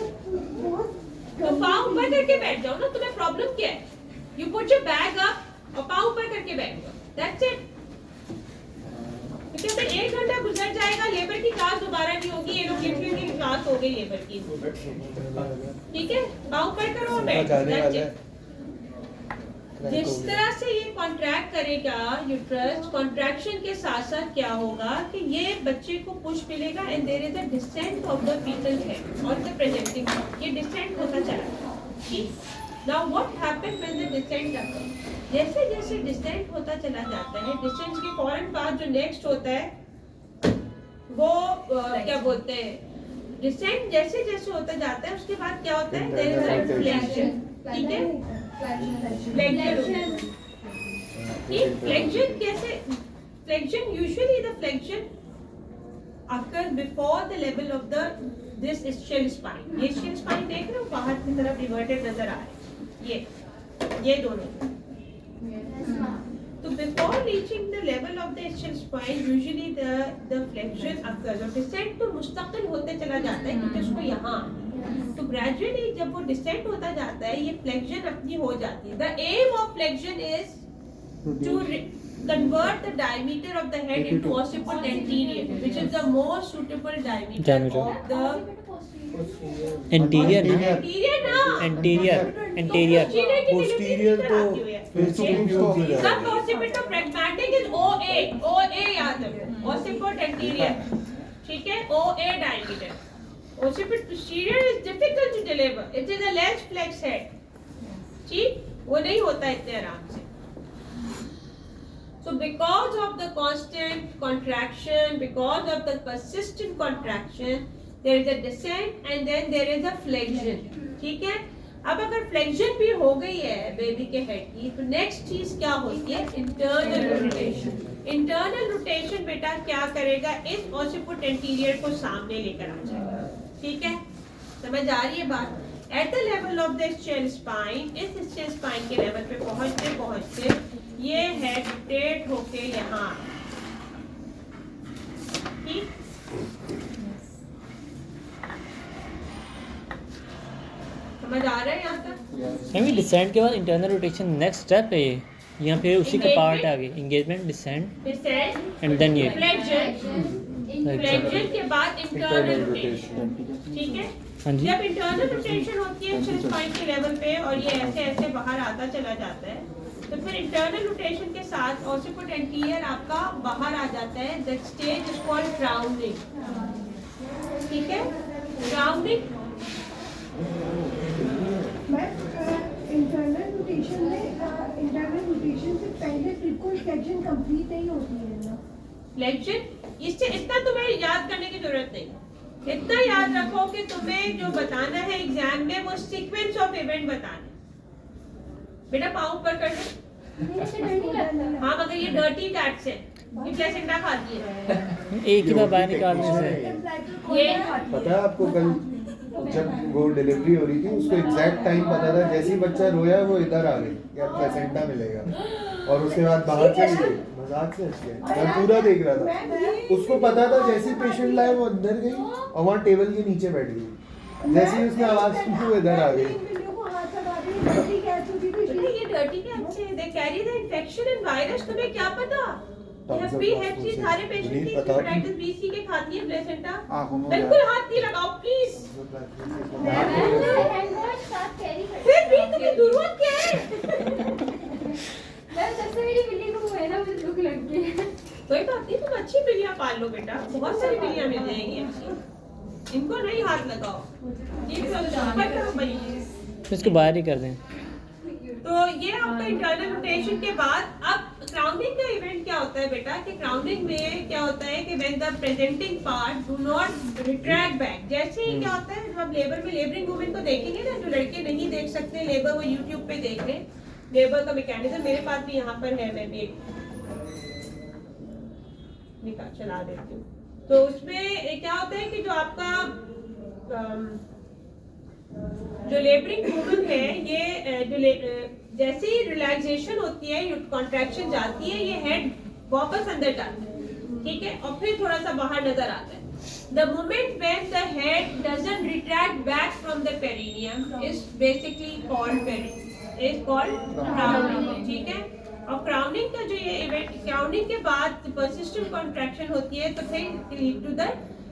तो पाँव ऊपर करके बैठ जाओ ना, तुम्हें प्रॉब्लम क्या है? You put your bag up और पाँव ऊपर करके बैठ जाओ, दैट्स इट। क्योंकि 1 घंटा गुजर जाएगा, लेबर की क्लास दोबारा नहीं होगी, ये लोग लिटरली की क्लास हो गई लेबर की। ठीक है, पाँव ऊपर करो और बैठ जाओ। जिस तरह से ये कॉन्ट्रैक्ट करेगा यूट्रस, कॉन्ट्रैक्शन के साथ साथ क्या होगा कि ये बच्चे को पुश मिलेगा and there is a descent of the foetal head और द प्रेजेंटिंग, ये डिसेंट होता चला। ठीक, now what happens when the descent occurs? जैसे जैसे डिसेंट होता चला जाता है, डिसेंट के फौरन बाद जो नेक्स्ट होता है वो क्या बोलते हैं, डिसेंट जैसे जैसे होता जाता है उसके बाद क्या होता है, देयर इज अ फ्लेक्शन। ठीक है, फ्लेक्शन। फ्लेक्शन कैसे? Flexion usually the flexion occurs before the level of the this ischial spine. ये ischial spine देख रहे हो, बाहर की तरफ रिवर्टेड नजर आ रहा है, ये दोनों। तो before reaching the level of the ischial spine, usually the flexion occurs. और descent तो मुस्तकिल होते चला जाता है क्योंकि उसको यहाँ, तो gradually जब वो descent होता जाता है, ये flexion अपनी हो जाती है। The aim of flexion is to convert the diameter of the head into occiput anterior, which is the most suitable diameter of the interior ना, anterior ना, इंटीरियर पोस्टीरियर तो फिर तो हो जाएगा। सब occiput pragmatic is OA याद रखो, occiput anterior, ठीक है, OA diameter. Occiput posterior is difficult to deliver. It is a less flex head. ठीक, वो नहीं होता इतने आराम से। So because of the constant contraction, because of the persistent contraction, there is a descent and then there is a flexion. ठीक है, अब अगर फ्लेक्शन भी हो गई है बेबी के हेड की, तो नेक्स्ट चीज क्या होती है, इंटरनल रोटेशन। इंटरनल रोटेशन बेटा क्या करेगा, इस ओसिपुट एंटीरियर को सामने लेकर आ जाएगा। ठीक है, समझ आ रही है बात? At the level of the ischial spine, इस ischial spine के लेवल पे पहुंचते पहुंचते ये हेड रोटेट होके यहाँ, ठीक, समझ आ रहा है यहाँ तक? नहीं, डिसेंट के बाद इंटरनल रोटेशन नेक्स्ट स्टेप है ये, यहाँ फिर उसी का पार्ट आ गई, एंगेजमेंट, डिसेंट एंड देन ये फ्लेक्शन के बाद इंटरनल रोटेशन। ठीक है, हाँ जी। जब इंटरनल रोटेशन होती है ischial spine के लेवल पे और ये ऐसे ऐसे बाहर आता चला जाता है, तो फिर इंटरनल रोटेशन के साथ occiput anterior आपका बाहर आ जाता है। That stage is called rounding. ठीक है, राउंडिंग। इंटरनल रोटेशन से पहले बिल्कुल फ्लेक्शन कंप्लीट नहीं होती है ना? फ्लेक्शन इससे इतना तुम्हें याद इतना याद रखो कि तुम्हें जो बताना है एग्जाम में वो सीक्वेंस ऑफ इवेंट बताना है। बेटा पाँव ऊपर कर दो। हाँ मगर ये डर्टी कैट्स है, ये प्लेसेंटा खाती है। एक ही बार बाहर निकालने से ये पता है आपको, कल जब वो डिलीवरी हो रही थी उसको एग्जैक्ट टाइम पता था, जैसे ही बच्चा रोया वो इधर आ गई यार प्लेसेंटा मिलेगा, और उसके बाद बाहर चली गई। मजाक से हंस गया, मैं पूरा देख रहा था, उसको पता था जैसे ही पेशेंट लाए वो अंदर गई और वहाँ टेबल के नीचे बैठ गई, जैसे ही उसने आवाज सुनी वो इधर आ गई। ये डर्टी कैट्स है, they carry the infection and virus. तुम्हें क्या पता? हep B hep C सारे पेशेंट की हेपेटाइटिस बी सी के खाती है प्लेसेंटा। बिल्कुल हाथ नहीं लगाओ प्लीज। फिर भी तुम्हें जरूरत क्या है? जैसे मेरी बिल्ली को हुआ है ना, मुझे भूख लग गई है। कोई बात नहीं, तुम अच्छी बिल्लियां पाल लो बेटा, बहुत सारी बिल्लियां मिल जाएंगी अच्छी। इनको नहीं हाथ लगाओ, ये सब ऊपर करो प्लीज। इसको बाहर ही कर दें। तो ये आपका इंटरनल रोटेशन के बाद अब क्राउनिंग का इवेंट क्या होता है बेटा कि क्राउनिंग में क्या होता है कि when the presenting part do not retract back. जैसे ही क्या होता है जब आप लेबर में लेबरिंग वुमेन को देखेंगे ना, जो लड़के नहीं देख सकते लेबर, वो यूट्यूब पे देख लें लेबर का मैकेनिज्म। मेरे पास भी यहाँ पर है, मैं भी एक निकाल चला देती हूँ। तो उसमें क्या होता है कि जो आपका जो लेबरिंग वुमन है, ये जैसे ही रिलैक्सेशन होती है, कॉन्ट्रैक्शन जाती है, ये हेड वापस अंदर जाता है, ठीक है, और फिर थोड़ा सा बाहर नजर आता है। The moment when the head doesn't retract back from the perineum is basically called crowning, ठीक है। और क्राउनिंग का जो ये इवेंट, क्राउनिंग के बाद persistent contraction होती है तो फिर लीड टू द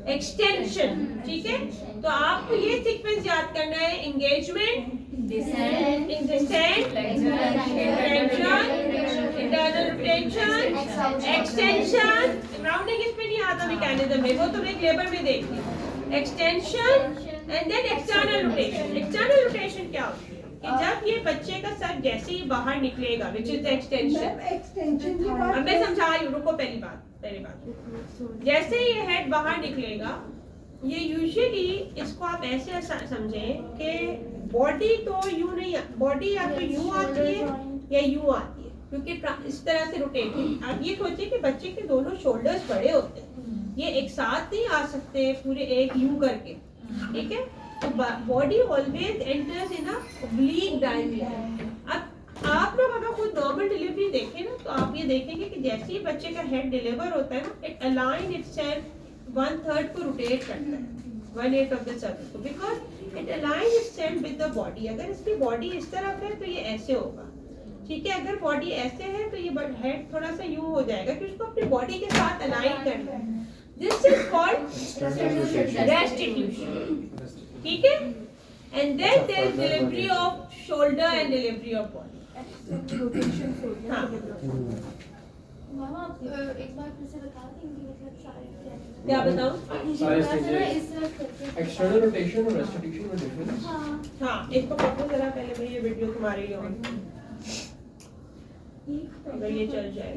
एक्सटेंशन, ठीक है। तो आपको ये सीक्वेंस याद करना है, engagement, descent, internal rotation, extension. Rounding इसमें नहीं आता मैकेनिज्म में, वो तुम एक लेबर में देखी। Extension and then external rotation. External rotation क्या होती है कि जब ये बच्चे का सर जैसे ही बाहर निकलेगा, विच इज द एक्सटेंशन। अब मैं समझा रही हूँ, रुको पहली बात। जैसे ये हेड बाहर निकलेगा, ये यूजुअली इसको आप ऐसे समझें कि बॉडी तो यूं नहीं, बॉडी या तो यूं आती है या यूं आती है, क्योंकि इस तरह से रोटेट। आप ये सोचिए कि बच्चे के दोनों शोल्डर्स बड़े होते हैं, ये एक साथ नहीं आ सकते पूरे एक यूं करके, ठीक है। तो body always enters in a oblique diameter. अब आप लोग अगर कोई नॉर्मल डिलीवरी देखें ना, तो आप ये देखेंगे कि जैसे ही बच्चे का हेड डिलीवर होता है ना, इट अलाइन इटसेल्फ 1/3 को रोटेट करता है, 1/8 ऑफ द सर्कल को, because it align itself with the body. अगर इसकी बॉडी इस तरफ है तो ये ऐसे होगा, ठीक है। अगर बॉडी ऐसे है तो ये हेड थोड़ा सा यूं हो जाएगा, क्योंकि उसको अपनी बॉडी के साथ अलाइन करना है। दिस इज कॉल्ड रेस्टिट्यूशन, ठीक है। And then there is delivery of shoulder and delivery of body. हाँ मामा आप एक बार फिर से बता देंगे, मतलब सारे क्या बताऊं? सारे स्टेजेस, एक्सटर्नल रोटेशन और रेस्टिट्यूशन में डिफरेंस। हाँ, इसको पकड़ो जरा पहले, मैं ये वीडियो तुम्हारे लिए ऑन अगर ये चल जाए।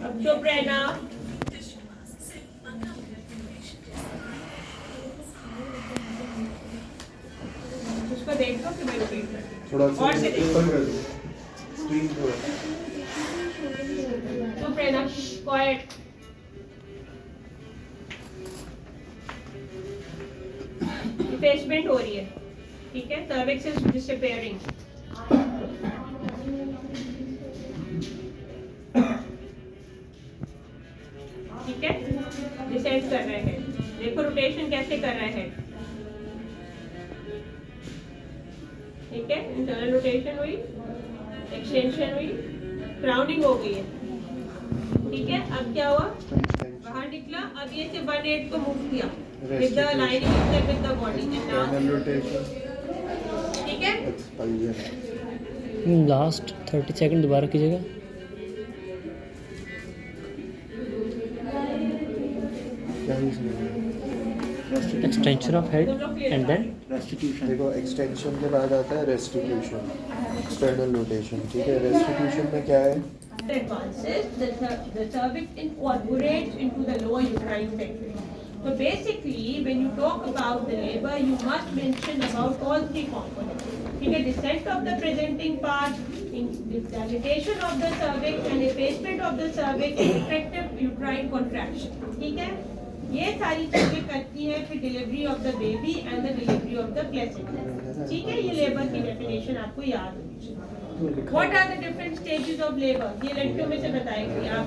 अब चुप रहना। उसको देख लो कि मैं रिपीट कर थोड़ा सा और से ऊपर कर दो स्क्रीन थोड़ा। चुप रहना, क्वाइट। डिफेसमेंट हो रही है, ठीक है, सर्विक्स इज डिसअपीयरिंग। ठीक है, डिसेंड कर रहे हैं, देखो रोटेशन कैसे कर रहे हैं, ठीक है। इंटरनल रोटेशन हुई, एक्सटेंशन हुई, क्राउनिंग हो गई है, ठीक है। अब क्या हुआ, बाहर निकला, अब ये से 1/8 को मूव किया with the lining with the body, Internal rotation, ठीक है। expulsion, लास्ट 30 सेकंड दोबारा कीजिएगा। क्या ही इसमें extension of head and then देखो एक्सटेंशन के बाद आता है रेस्टिट्यूशन। एक्सटर्नल रोटेशन, ठीक है। रेस्टिट्यूशन में क्या है? advances, the cervix incorporates into the lower uterine ventricle. So basically, when you talk about the labor, you must mention about all three components. Okay, descent of the presenting part, dilatation of the cervix, and effacement of the cervix, and effective uterine contraction. ठीक है? ये सारी चीजें करती है फिर delivery of the baby and the delivery of the placenta. ठीक है, ये लेबर की डेफिनेशन आपको याद होनी चाहिए। What are the different stages of labour, ये लड़कियों में से बताएंगे आप।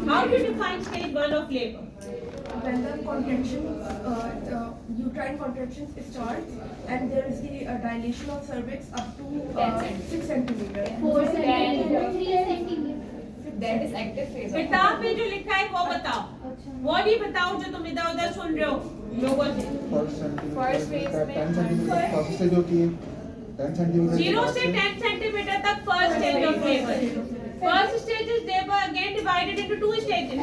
How do define stage 1 of labour? When the contractions, uterine contractions starts and there is the dilation of cervix up to 6 centimeter. 4 centimeter, 3 centimeter. That is active phase. किताब में जो लिखा है वो बताओ, वो नहीं बताओ जो तुम इधर उधर सुन रहे हो लोगों से। First phase में 10 सेंटीमीटर फर्स्ट स्टेज होती है, 10 सेंटीमीटर 0 से 10 सेंटीमीटर तक first stage of labour. First stage is labour again divided into 2 stages.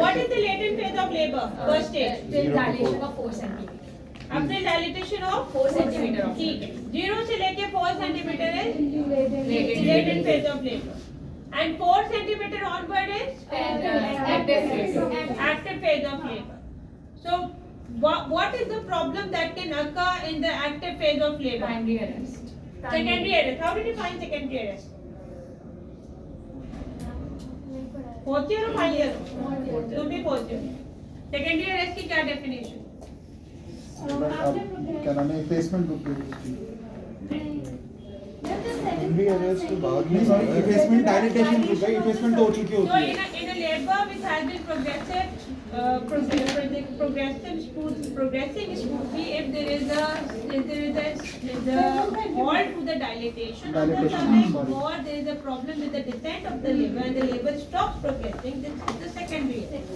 What is the latent phase of labor? First stage. dilation of 4 centimeter. अपने dilatation of 4 centimeter. ठीक है, 0 से लेके 4 centimetre है latent phase of labor, and 4 centimeter onward is Active phase. active phase of labor. So what is the problem that can occur in the active phase of labor? Primary arrest. Secondary arrest. How did you find secondary arrest? Fourth year और final year तुम भी fourth year. Secondary arrest की क्या definition? क्या नाम है, effacement secondary arrest बाद में, सॉरी इफेसमेंट डायलिटेशन की भाई, इफेसमेंट तो हो चुकी So होती है। in a labor which has been progressing smoothly, if there is a halt to the dilatation of the cervix, or there is a problem with the descent of the liver and the liver stops progressing, this is the secondary arrest.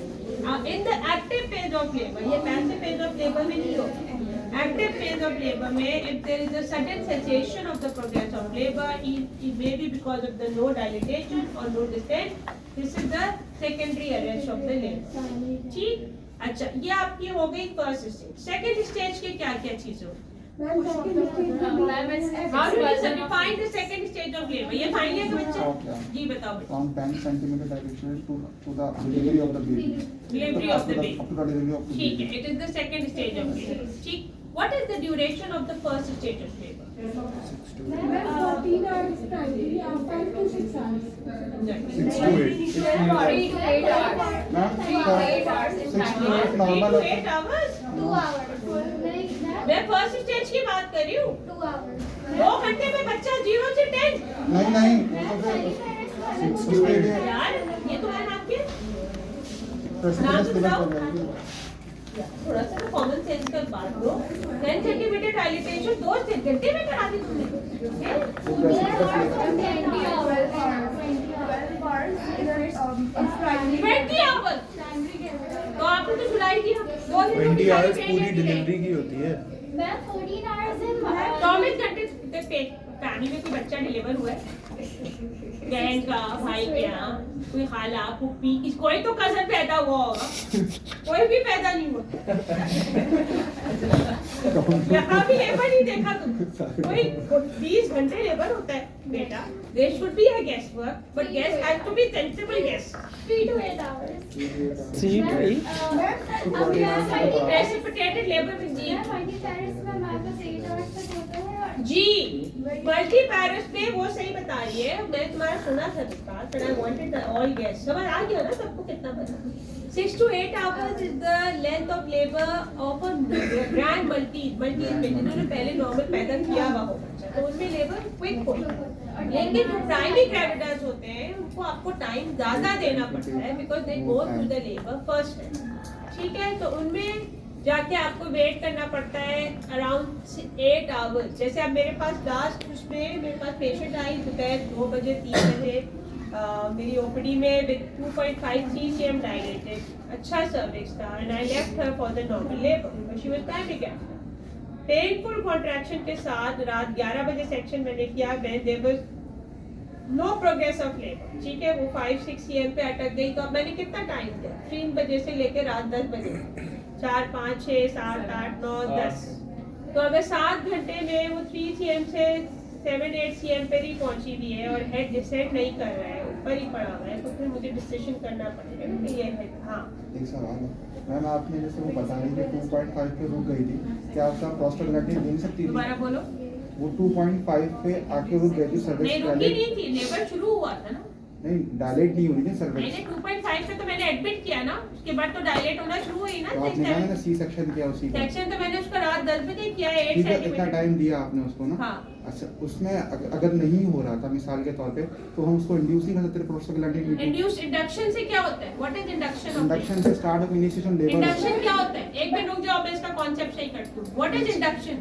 In the active phase of labor, ये passive phase of labor में नहीं होगा। Active phase of labor में if there is a sudden cessation of the progress of labor, it may be because of the no dilatation or no descent, this is the secondary arrest of the labor. ठीक, अच्छा, ये आपकी हो गई first stage. Second stage के क्या क्या चीजें होती? How do you define the second stage of labor? ये फाइनल ईयर के बच्चे जी बताओ। From 10 centimeter dilation to the delivery of the baby. Delivery of the baby. Up to the delivery of the ठीक baby. है, it is the second stage of labor. ठीक, what is the duration of the first stage of labor? 14 hours primary, 5 to 6 hours. 6 to 8 3 to 8 hours. Ma'am, 3 to 8 hours in 6 to primary. 8 3 normal to 8 hours? 2 hours. मैं first stage की बात कर रही हूँ। 2 hours. 2 घंटे में बच्चा 0 से 10। नहीं वो तो फिर 6 to 8 है। यार ये तो है आपके प्रेसिडेंस लेवल पर जाएगी। थोड़ा सा तो कॉमन सेंस का बात दो। 10 सेंटीमीटर डायलिटेशन 2 घंटे में करा दी तुमने। 20 hours. 12 hours in primary. 20 hours तो आपने तो सुनाई दिया। 20 आवर्स पूरी डिलीवरी की होती है। मैं 14 hours in 24 घंटे तक फैमिली में कोई बच्चा डिलीवर हुआ है, बहन का, भाई के यहाँ, कोई खाला, फूफी, कोई तो कजन पैदा हुआ होगा, कोई भी पैदा नहीं हुआ। यहाँ भी लेबर नहीं देखा तुम, कोई 20 घंटे लेबर होता है बेटा। There should be a guesswork, but guess has to be sensible guess. 3 to 8 hours. 3 to 8? Precipitated labor with G. multi-parous में हमारे पास 8 hours तक होता है और जी मल्टीपैरस पे वो सही बता रही है। मैं तुम्हारा सुना था बात, but I wanted the all guess. समझ आ गया ना सबको कितना पता? 6 to 8 hours is the length of labor of a grand multi में जिन्होंने पहले नॉर्मल पैदा किया हुआ हो बच्चा, तो उनमें लेबर क्विक होता है। लेकिन जो प्राइमरी ग्रेविडास होते हैं उनको आपको टाइम ज्यादा देना पड़ता है because they go through the labour first time. ठीक है, तो उनमें जाके आपको वेट करना पड़ता है अराउंड 8 आवर्स। जैसे अब मेरे पास लास्ट उसमें मेरे पास पेशेंट आई दोपहर 2 बजे 3 बजे मेरी ओपीडी में विद 2.53 cm डायलेटेड, अच्छा सर्विक्स था, and I left her for the normal labour, she was primary gravid. Painful contraction के साथ रात 11 बजे सेक्शन मैंने किया, when there was no progress of labour. ठीक है, वो 5-6 cm पे अटक गई। तो अब मैंने कितना टाइम दिया? 3 बजे से लेकर रात 10 बजे, 4, 5, 6, 7, 8, 9, 10, तो अगर 7 घंटे में वो 3 cm से 7-8 cm पर ही पहुंची हुई है और हेड डिसेंड नहीं कर रहा है, ऊपर ही पड़ा हुआ है, तो फिर मुझे डिसीजन करना पड़ेगा ना कि ये है। हाँ एक सवाल है मैम, आपने जैसे वो बता रही थी 2.5 पे रुक गई थी, क्या आपका प्रोस्टाग्लैंडिन ले सकती थी? दोबारा बोलो। वो 2.5 पे आके रुक गई थी, नहीं सर्विक्स रुकी नहीं थी, लेबर शुरू हुआ था ना। नहीं डायलेट नहीं हुई थी मैंने सर्विक्स। 2.5 पे तो मैंने एडमिट किया ना, उसके बाद तो डायलेट होना शुरू हुई ना। तो आपने कहा ना सी सेक्शन किया उसी का। सेक्शन तो मैंने उसका रात 10 बजे किया है, 8 ठीक है, इतना सेंटीमीटर। टाइम दिया आपने उसको ना। हाँ। अच्छा, उसमें अगर नहीं हो रहा था मिसाल के तौर पे, तो हम उसको इंड्यूस नहीं कर सकते प्रोस्टाग्लैंडिन। इंड्यूस इंडक्शन से क्या होता है? What is induction? इंडक्शन से start of initiation labour. Induction क्या होता है? एक मिनट रुक जाओ, मैं इसका कॉन्सेप्ट सही करती हूँ। What is induction?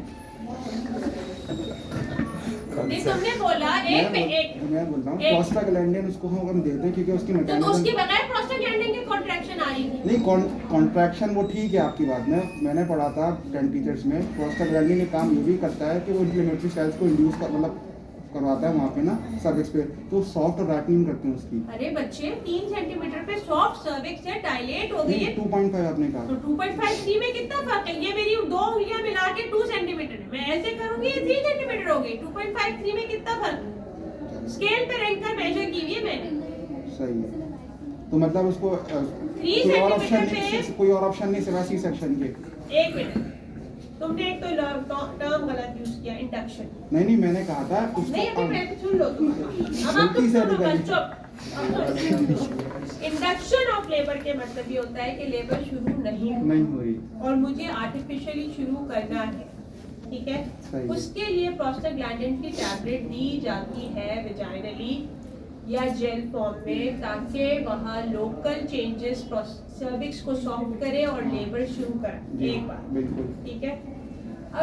नहीं तुमने बोला एक पे एक। मैं बोल रहा हूँ प्रोस्टाग्लैंडिन उसको हम देते हैं क्योंकि उसकी तो उसके मैकेनिज्म बगैर प्रोस्टाग्लैंडिन की कॉन्ट्रैक्शन आ रही थी। नहीं कॉन्ट्रैक्शन वो ठीक है आपकी बात में, मैंने पढ़ा था 10 टीचर्स में प्रोस्टाग्लैंडिन ये काम ये भी करता है कि वो इन्फ्लेमेटरी सेल्स को इंड्यूस कर मतलब करवाता है वहाँ पे ना सर्विक्स पे, तो सॉफ्ट रैटनिंग करते हैं उसकी। अरे बच्चे 3 सेंटीमीटर पे सॉफ्ट सर्विक्स है, डायलेट हो गई है। 2.5 आपने कहा तो 2.5 3 में कितना फर्क है? ये मेरी 2 उंगलियां मिला के 2 सेंटीमीटर है, मैं ऐसे करूंगी ये 3 सेंटीमीटर हो गई। 2.5 3 में कितना फर्क है? स्केल पे रख कर मेजर की हुई है मैंने। सही है, तो मतलब उसको 3 सेंटीमीटर कोई और ऑप्शन नहीं सिवाय सी सेक्शन के। एक मिनट, तुमने एक तो टर्म गलत यूज किया, इंडक्शन। नहीं मैंने कहा था उसको नहीं अभी पहले सुन लो तुम। अब आप गलती से सुनो निकली। बच्चों। इंडक्शन ऑफ लेबर के मतलब ये होता है कि लेबर शुरू नहीं हो रही और मुझे आर्टिफिशियली शुरू करना है, ठीक है? सही। उसके लिए प्रोस्टाग्लैंडिन की टैबलेट दी जाती है विजाइनली या जेल फॉर्म में, ताकि वहाँ लोकल चेंजेस सर्विक्स को सॉफ्ट करे और लेबर शुरू करे। एक बार बिल्कुल ठीक है।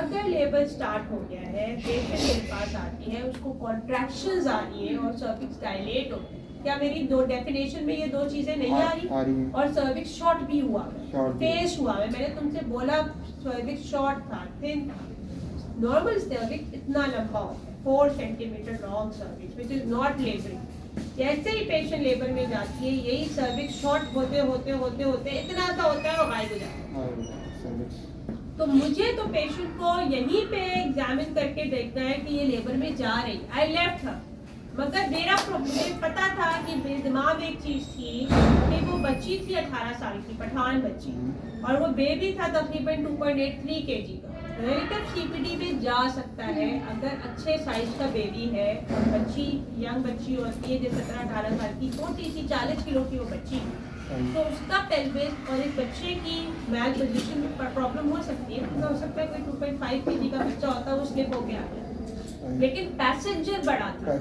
अगर लेबर स्टार्ट हो गया है, पेशेंट मेरे पास आती है, उसको कॉन्ट्रैक्शंस आ रही है और सर्विक्स डायलेट हो, क्या मेरी दो डेफिनेशन में ये दो चीजें नहीं आ रही? हैं। और सर्विक्स शॉर्ट भी हुआ Short भी। फेस हुआ है। मैंने तुमसे बोला सर्विक्स शॉर्ट था, थिन था। नॉर्मल सर्विक्स इतना लंबा होता है, 4 centimetre long cervix which is not labouring. जैसे ही पेशेंट लेबर में जाती है, यही सर्विक्स शॉर्ट होते होते होते होते इतना सा होता है और गायब हो जाता है। तो मुझे तो पेशेंट को यहीं पे एग्जामिन करके देखना है कि ये लेबर में जा रही। आई लेफ्ट हर, मगर मेरा मुझे पता था कि मेरे दिमाग में एक चीज थी कि वो बच्ची थी 18 साल की, पठान बच्ची, और वो बेबी था तकरीबन 2.83 kg का। रिलेटिव सीपीडी में जा सकता है अगर अच्छे साइज का बेबी है और बच्ची यंग बच्ची होती है जो 17-18 साल की, छोटी सी 40 किलो की वो बच्ची, तो उसका पेल्विस और एक बच्चे की मैल पोजीशन में प्रॉब्लम हो सकती है। तो हो सकता है कोई 2.5 kg का बच्चा होता है वो स्लिप होके आ गया, लेकिन पैसेंजर बड़ा था,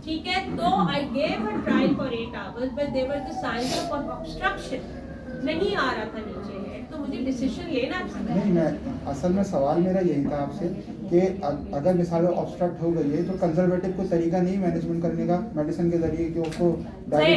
ठीक है। तो I gave a trial for 8 hours but there were the signs of obstruction, नहीं आ रहा था नीचे हेड, तो मुझे डिसीजन लेना था। नहीं, मैं असल में सवाल मेरा यही था आपसे कि अगर मिसाल ऑब्स्ट्रक्ट हो गई है तो कंजर्वेटिव कोई तरीका नहीं मैनेजमेंट करने का मेडिसिन के जरिए कि उसको है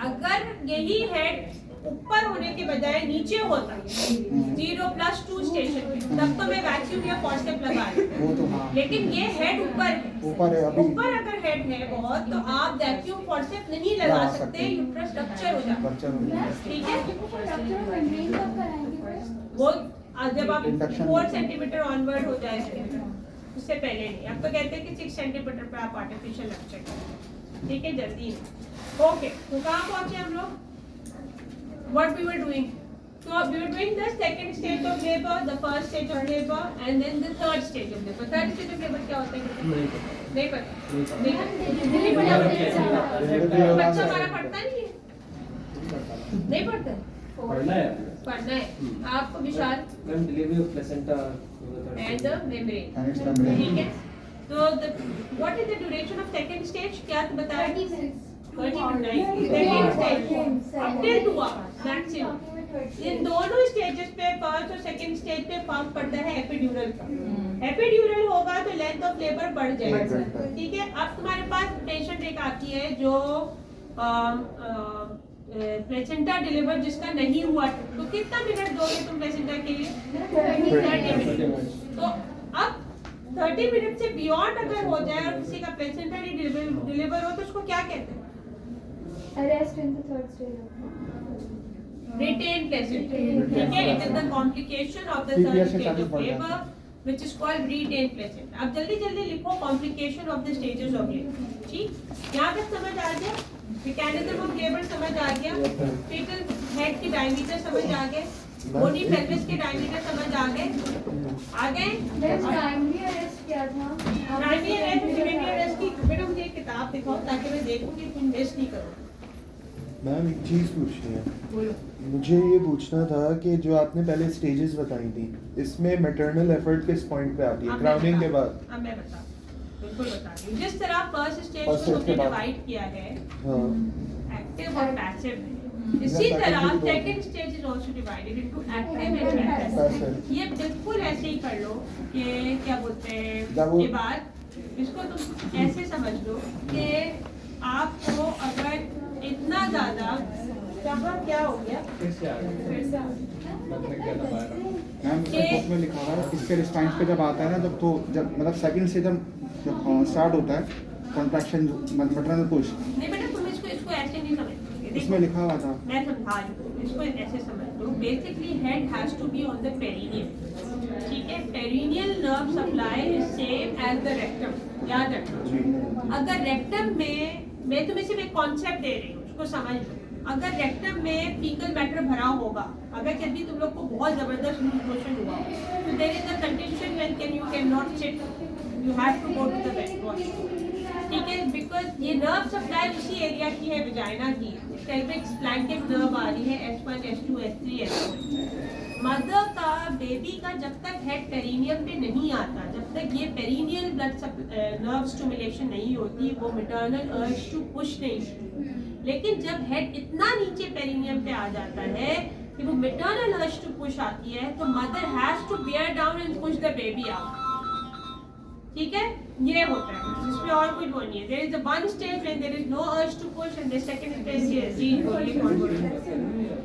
अगर यही हेड ऊपर होने के बजाय नीचे होता 0+2 स्टेशन पे, तब तो मैं वैक्यूम या फॉर्सेप लगा रही, वो तो हाँ, लेकिन ये हेड ऊपर है अभी ऊपर अगर हेड है बहुत, तो आप वैक्यूम फॉर्सेप नहीं लगा सकते, यूट्रस रप्चर हो जाता बच्चा हो गया। ठीक है। मेंटेन कब कराएंगे? वो जब आप Induction 4 सेंटीमीटर ऑनवर्ड हो जाए, उससे पहले नहीं। अब तो कहते हैं कि 6 सेंटीमीटर पे आप आर्टिफिशियल रप्चर करें, ठीक है, जल्दी है। ओके, तो कहाँ पहुंचे हम लोग? What we were doing? So we were doing the second stage of labor, the first stage of labor, and then the third stage of labor. Third stage of labor क्या होता है? नहीं पता। नहीं पता। बच्चा हमारा पढ़ता नहीं है? नहीं पढ़ता। पढ़ना है। पढ़ना है। आपको Vishal? Ma'am delivery of placenta And the membrane. And its membrane. ठीक है। तो what is the duration of second stage? क्या बताया? 30 minutes. 30 minutes. Second stage up till 2 hours maximum. इन दोनों स्टेजेस पे, फर्स्ट और सेकंड स्टेज पे फर्क पड़ता है एपिड्यूरल का। एपिड्यूरल होगा तो लेंथ ऑफ लेबर बढ़ जाएगा, ठीक है। अब तुम्हारे पास पेशेंट एक आती है जो प्लेसेंटा डिलीवर जिसका नहीं हुआ, तो कितना मिनट दोगे तुम प्लेसेंटा के लिए? 30 मिनट। तो अब 30 मिनट से बियॉन्ड अगर हो जाए और किसी का प्लेसेंटा डिलीवर हो तो उसको क्या कहते हैं? Arrest in the third stage. retained placenta. ठीक है, it is the complication of the third PPS stage status of बढ़ labor, जाता which is called retained placenta. अब जल्दी जल्दी लिखो complication of the stages of labor. ठीक, यहाँ तक समझ आ गया? Mechanism of labor समझ आ गया? Fetal head की diameter समझ आ गए? bony pelvis के diameter समझ आ गए? प्राइमरी अरेस्ट क्या था? प्राइमरी अरेस्ट और सेकेंडरी अरेस्ट की बेटा मुझे एक किताब दिखाओ ताकि मैं देखूं कि तुम मिस नहीं करो। मैम एक चीज़ पूछनी है, बोलो। मुझे ये पूछना था कि जो आपने पहले स्टेजेस बताई थी, इसमें मैटरनल एफर्ट किस पॉइंट पे आती है? क्राउनिंग के बाद? अब मैं बता बिल्कुल बता रही हूँ। जिस तरह फर्स्ट स्टेज First को stage के हमने बाद। डिवाइड किया है हाँ एक्टिव और पैसिव, इसी तरह second stage is also divided into active and passive. Passive। ये बिल्कुल ऐसे ही कर लो कि क्या बोलते हैं जब वो- ये बात, इसको तुम ऐसे समझ लो कि आपको अगर इतना ज्यादा कहाँ क्या हो गया मैम इसके बुक में लिखा हुआ है इसके रिस्पांस पे जब आता है ना, जब मतलब सेकंड से जब स्टार्ट होता है कॉन्ट्रैक्शन मैटरनल पुश, नहीं बेटा तुम इसको ऐसे नहीं समझोगे। इसमें लिखा हुआ था। मैं समझा रही हूँ, इसको ऐसे समझ लो। Basically head has to be on the perineum, ठीक है। Perineal nerve supply is same as the rectum, याद रखना। अगर रेक्टम में, मैं तुम्हें सिर्फ एक कॉन्सेप्ट दे रही हूँ, उसको समझ लो। अगर रेक्टम में फीकल मैटर भरा होगा, अगर जब तुम लोग को बहुत जबरदस्त लूज मोशन हुआ हो, तो there is a condition when you can not sit, you have to go to the bed washroom, ठीक है। बिकॉज ये नर्व सप्लाई उसी एरिया की है, विजाइना की। पेल्विक स्प्लैंकेट नर्व आ रही है S1, S2, S3, S4। Mother का, बेबी का जब तक हेड पेरिनियम पे नहीं आता, जब तक ये पेरिनियल ब्लड नर्व स्टिमुलेशन नहीं होती, वो मैटरनल अर्ज टू पुश नहीं। लेकिन जब हेड इतना नीचे पेरिनियम पे आ जाता है कि वो मैटरनल अर्ज टू पुश आती है, तो mother has to bear down and push the baby out, ठीक है। ये होता है, जिसमें और कुछ वो नहीं है। There is a one stage when there is no urge to push and the second stage is जी बोलिए कौन बोल रहा है?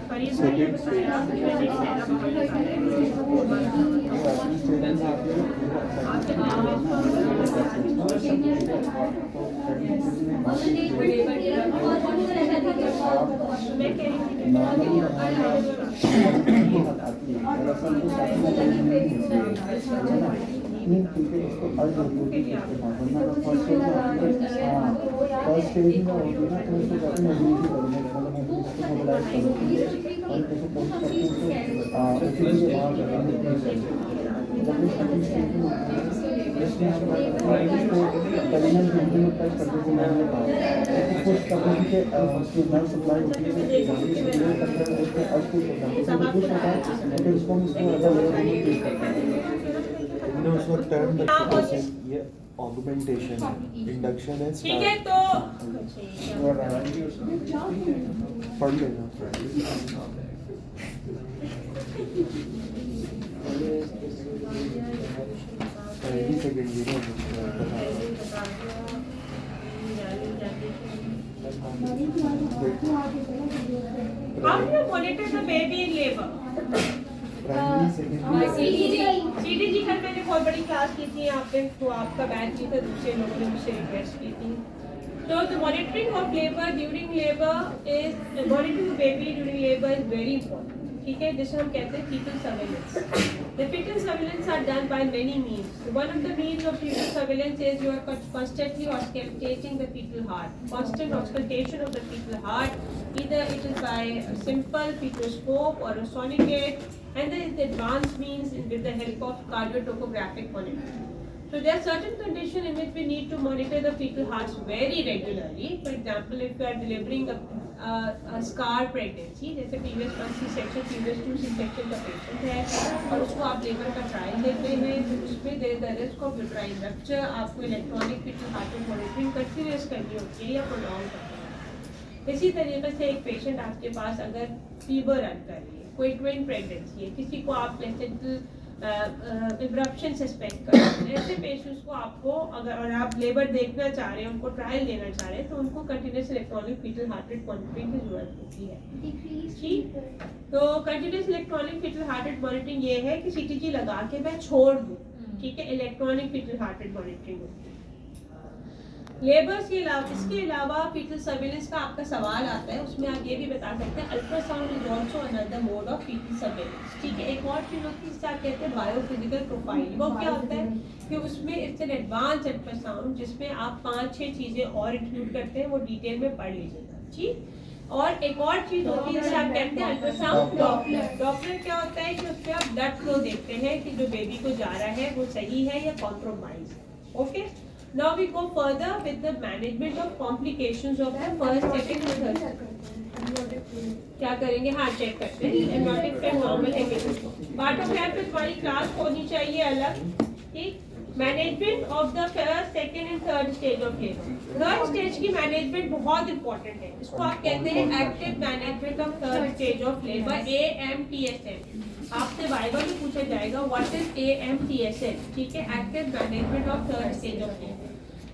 फरीद भाई ने बताया, मैंने उस वक्त टर्म ये ऑगमेंटेशन है, इंडक्शन है, ठीक है। तो पढ़ लेना। पहली second how do you monitor the baby in labor? Primary second CDG कल मैंने बहुत बड़ी क्लास की थी यहाँ पे, तो आपका बैच नहीं था, दूसरे लोगों ने मुझसे रिक्वेस्ट की थी। So the monitoring of labor during labor is monitoring the baby during labor is very important, ठीक है, जिसे हम कहते हैं fetal surveillance. The fetal surveillance are done by many means. One of the means of fetal surveillance is you are constantly auscultating the fetal heart. Constant auscultation of the fetal heart, either it is by a simple fetoscope or a sonograph, and there is the advanced means with the help of cardiotocographic monitoring. So there are certain conditions in which we need to monitor the fetal hearts very regularly. For example, if you are delivering a scar pregnancy, जैसे previous 1 C-section, previous 2 C-section का patient है और उसको आप labour का trial देते हैं, तो उसमें there is a risk of uterine rupture, आपको electronic fetal heart monitoring continuous करनी होती है या प्रोलॉन्ग करनी है। इसी तरीके से एक पेशेंट आपके पास अगर फीवर रन कर रही है, कोई ट्विन प्रेगनेंसी है, किसी को आप प्लेसेंटल इब्रप्शन सस्पेक्ट कर रहे हैं, ऐसे पेशेंट्स को आपको अगर और आप लेबर देखना चाह रहे हैं, उनको ट्रायल देना चाह रहे हैं, तो उनको continuous electronic foetal heart rate monitoring की जरूरत होती है। ठीक, तो continuous electronic foetal heart rate monitoring ये है कि सीटीजी लगा के मैं छोड़ दूँ, ठीक है, electronic foetal heart rate monitoring होती है। लेबर्स के अलावा, इसके अलावा फीटल सर्वेलेंस का आपका सवाल आता है, उसमें आप ये भी बता सकते हैं ultrasound is also another mode of foetal surveillance. ठीक है, एक और चीज होती है जिसे आप कहते हैं बायोफिजिकल प्रोफाइल। वो क्या होता है कि उसमें इट्स एन एडवांस अल्ट्रासाउंड जिसमें आप 5-6 चीजें और इंक्लूड करते हैं, वो डिटेल में पढ़ लीजिएगा। ठीक, और एक और चीज होती है जिसे आप कहते हैं अल्ट्रासाउंड डॉपलर। डॉपलर क्या होता है कि उसमें आप ब्लड फ्लो देखते हैं कि जो बेबी को जा रहा है वो सही है या compromise. Okay, now we go further with the management of complications of the first, second and third। क्या करेंगे? हाँ, चेक करते हैं एम्ब्रियोनिक पे नॉर्मल है कि पार्ट ऑफ हेल्थ तुम्हारी क्लास होनी चाहिए अलग। ठीक, management of the first, second and third stage of labour. Third stage की मैनेजमेंट बहुत इंपॉर्टेंट है, इसको आप कहते हैं active management of third stage of labour, AMTSL। आपसे वाइवा में पूछा जाएगा व्हाट इज AMTSL। ठीक है, active management of third stage of labour.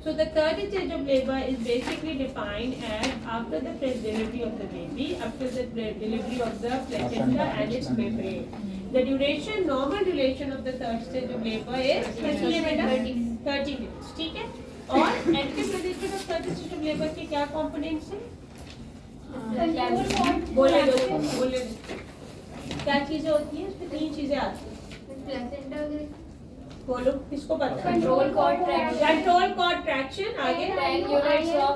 So the third stage of labor is basically defined as after the delivery of the baby, after the delivery of the placenta and its membrane. The duration, normal duration of the third stage of labor is 30 minutes. ठीक है, और active management of third stage of labor के क्या components हैं? बोले क्या चीजें होती हैं? उसमें 3 चीजें आती हैं, बोलो किसको पता? कंट्रोल कॉर्ड ट्रैक्शन, आगे 10 units of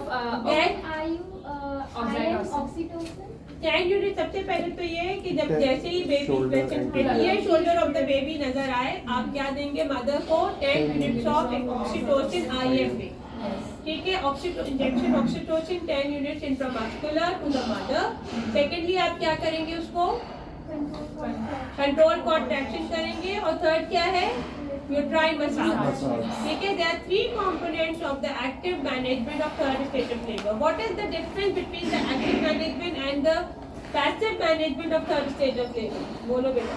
ऑक्सीटोसिन। 10 यूनिट। सबसे पहले तो ये है कि जब जैसे ही बेबी प्लेसेंटा ये शोल्डर ऑफ द बेबी नजर आए, आप क्या देंगे मदर को? 10 यूनिट्स ऑफ ऑक्सीटोसिन IM में। ठीक है, injection oxytocin 10 units intramuscular to the mother. Secondly आप क्या करेंगे? उसको कंट्रोल कॉन्ट्रैक्शन करेंगे। और थर्ड क्या है? Uterine massage. ठीक है, there are 3 components of the active management of third stage of labor. What is the difference between the active management and the passive management of third stage of labor? बोलो बेटा,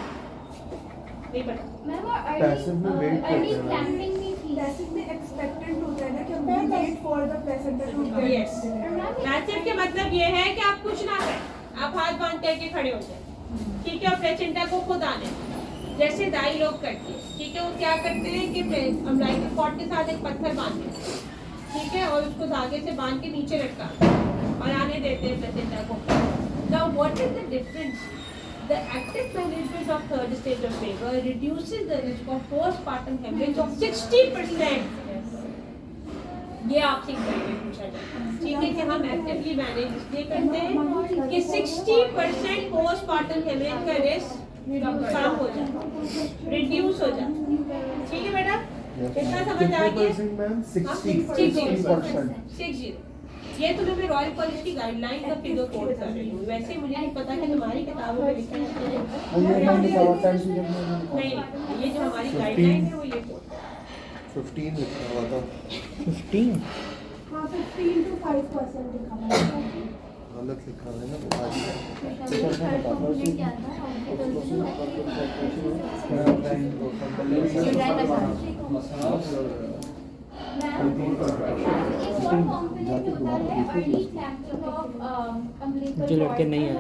नहीं पता। Ma'am, Passive में wait करते early हैं। Clamping भी थी। Passive में एक्सपेक्टेंट होता है ना कि हम wait for the placenta to Yes. Passive के मतलब ये है कि आप कुछ ना करें, आप हाथ बांध करके खड़े हो जाए। ठीक है, और प्लेसेंटा को खुद आने जैसे दाई लोग करती है। ठीक है, वो क्या करते हैं कि अम्लाइकल कॉर्ड के साथ एक पत्थर बांधते हैं। ठीक है, और उसको धागे से बांध के नीचे लटका और आने देते हैं प्लेसेंटा को। Now what is the difference? The active management of third stage of labor reduces the risk of postpartum hemorrhage of 60%. ये आपसे एग्जाम पूछा जाता है। ठीक है, कि हम एक्टिवली मैनेज इसलिए करते हैं कि 60% पोस्टपार्टम हेमरेज का रिस्क कम हो जाए, रिड्यूस हो जाए। ठीक है बेटा, कितना समझ आ गया? 60%। ये तो मैं रॉयल कॉलेज की गाइडलाइन का फिगर कोड कर रही हूँ, वैसे मुझे नहीं पता कि तुम्हारी किताबों में लिखा है। नहीं, ये जो हमारी गाइडलाइन है वो ये कोड 15 लिखा हुआ था। 15? हाँ, 15 to 5% लिखा हुआ है। गलत लिखा है ना, आज क्या जो लड़के नहीं हैं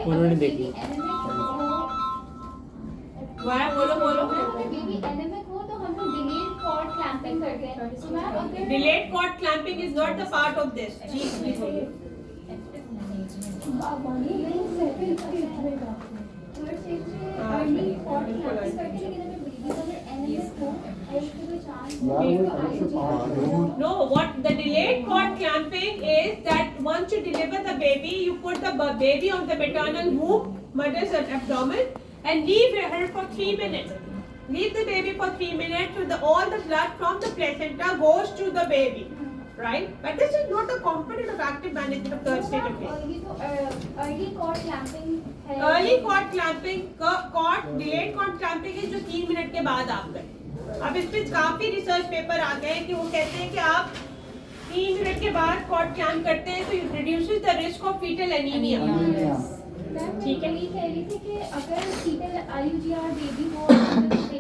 उन्होंने देखी। बोलो बेबी एनेमिक हो तो हम लोग डिलेड कॉर्ड क्लैंपिंग करते हैं। So मैम, अगर delayed cord clamping is not the part of this. जी प्लीज बोलिए। थर्ड स्टेज में अर्ली कॉर्ड क्लैंपिंग करते हैं, लेकिन अगर बेबी अगर एनेमिक हो No, what the delayed cord clamping is that once you deliver the baby, you put the baby on the maternal womb, mother's abdomen, and leave her for 3 minutes. Leave the baby for 3 minutes so all the blood from the placenta goes to the baby. Right? But this is not a component of active management of third stage of labor. ये तो early cord clamping है। Early cord clamping, delayed cord clamping है जो 3 minute के बाद आप करें। अब इस पे काफी रिसर्च पेपर आ गए हैं कि वो कहते हैं कि आप 3 मिनट के बाद कॉर्ड क्लैम्प करते हैं तो it reduces the risk of foetal anaemia. ठीक है, ये कह रही थी कि अगर फीटल IUGR बेबी हो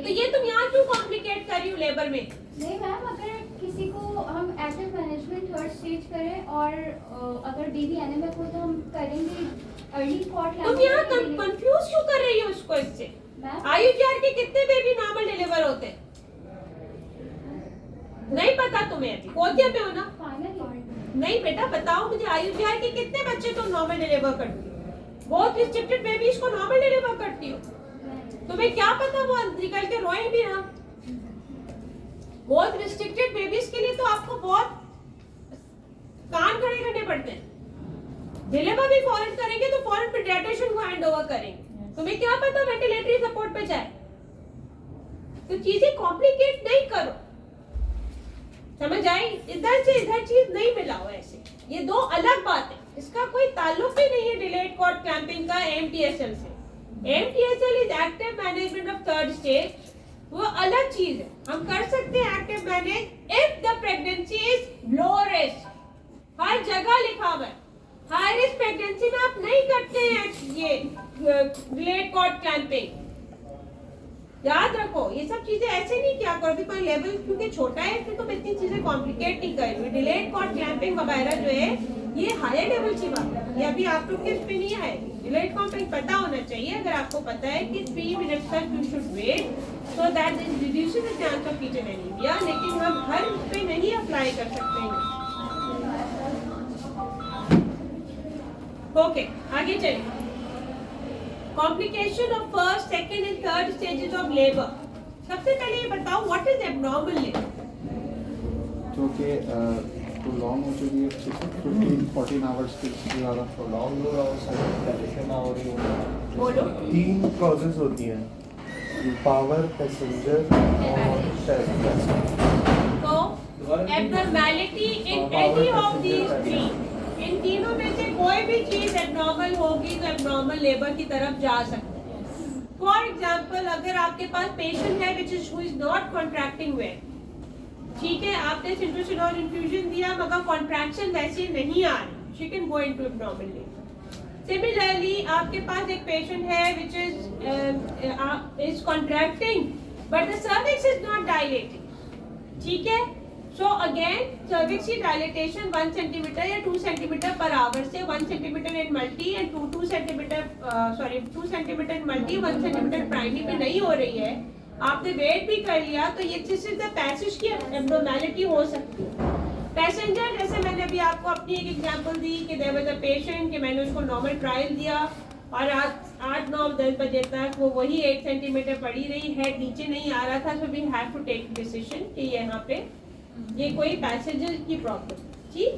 तो ये तुम यहाँ क्यों कॉम्प्लिकेट कर रही हो लेबर में? नहीं मैम, अगर किसी को हम एक्टिव मैनेजमेंट थर्ड स्टेज करें और अगर बेबी एनेमिक हो तो हम करेंगे अर्ली कॉर्ड तुम यहाँ कंफ्यूज क्यों कर रही हो उसको इससे? IUGR के कितने बेबी नॉर्मल डिलीवर होते हैं? नहीं पता तुम्हें अभी? फोर्थ ईयर में हो ना? फाइनल नहीं बेटा, बताओ मुझे IUCR के कितने बच्चे तुम नॉर्मल डिलीवर करती हो? बहुत रिस्ट्रिक्टेड बेबीज को नॉर्मल डिलीवर करती हो। तुम्हें क्या पता वो निकल के रोए भी ना? बहुत रिस्ट्रिक्टेड बेबीज के लिए तो आपको बहुत कान खड़े करने पड़ते हैं। डिलीवर भी फॉरन करेंगे तो फॉरन पीडियाट्रिशियन को हैंड ओवर करेंगे। तुम्हें क्या पता वेंटिलेटरी सपोर्ट पे जाए? तो चीजें कॉम्प्लिकेट नहीं करो, समझ आई? इधर से इधर चीज नहीं मिलाओ ऐसे, ये दो अलग बात है। इसका कोई ताल्लुक ही नहीं है डिलेड कॉर्ड क्लैंपिंग का AMTSL से। AMTSL is active management of third stage, वो अलग चीज है। हम कर सकते हैं active manage if the pregnancy is low risk, हर जगह लिखा हुआ है। हाई रिस्क प्रेगनेंसी में आप नहीं करते हैं ये डिलेड कॉर्ड क्लैंपिंग, याद रखो। ये सब चीजें ऐसे नहीं किया करो कि कोई लेवल क्योंकि छोटा है इसलिए तुम इतनी चीजें कॉम्प्लिकेट नहीं करेंगे। डिलेड कॉर्ड क्लैंपिंग वगैरह जो है ये हायर लेवल की बात है, ये अभी आप लोग के इस पे नहीं आएगी। डिलेड क्लैंपिंग पता होना चाहिए। अगर आपको पता है कि 3 मिनट्स तक you should wait so that is reducing the chance of foetal anaemia, लेकिन हम हर पे नहीं अप्लाई कर सकते हैं। ओके, आगे चलिए। Complication of first, second and third stages of labor. सबसे पहले ये बताओ what is abnormal labor? जो कि लॉन्ग हो चुकी है 15-14 आवर्स के ज़्यादा लॉन्ग हो रहा हो, सडन ना हो रही हो। बोलो। 3 कॉजेज होती हैं, पावर, पैसेंजर और शेल्फ। तो abnormality in any of these three, इन तीनों में से कोई भी चीज एबनॉर्मल होगी तो एबनॉर्मल लेबर की तरफ जा सकते हैं। फॉर एग्जाम्पल, अगर आपके पास पेशेंट है which is who is not contracting well, ठीक है, आपने सिट्रोसिनोल इन्फ्यूजन दिया मगर कॉन्ट्रैक्शन वैसे नहीं आ रही, she can go into abnormal labour. Similarly आपके पास एक पेशेंट है which is contracting but the cervix is not dilating, ठीक है। So again, cervix की dilatation 1 centimeter या 2 centimeter per hour से 1 centimeter in multi and 2 centimeter in multi 1 centimeter primary पे नहीं हो रही है, आपने वेट भी कर लिया तो ये दिस इज द पैसेज की एब्नॉर्मैलिटी हो सकती है। पैसेंजर, जैसे मैंने अभी आपको अपनी एक एग्जांपल दी कि देयर वाज अ पेशेंट कि मैंने उसको नॉर्मल ट्रायल दिया और 8-9-10 बजे तक वो वही 8 सेंटीमीटर पड़ी रही, हेड नीचे नहीं आ रहा था, so we have to take decision कि यहाँ पे ये कोई पैसेंजर की प्रॉब्लम, ठीक।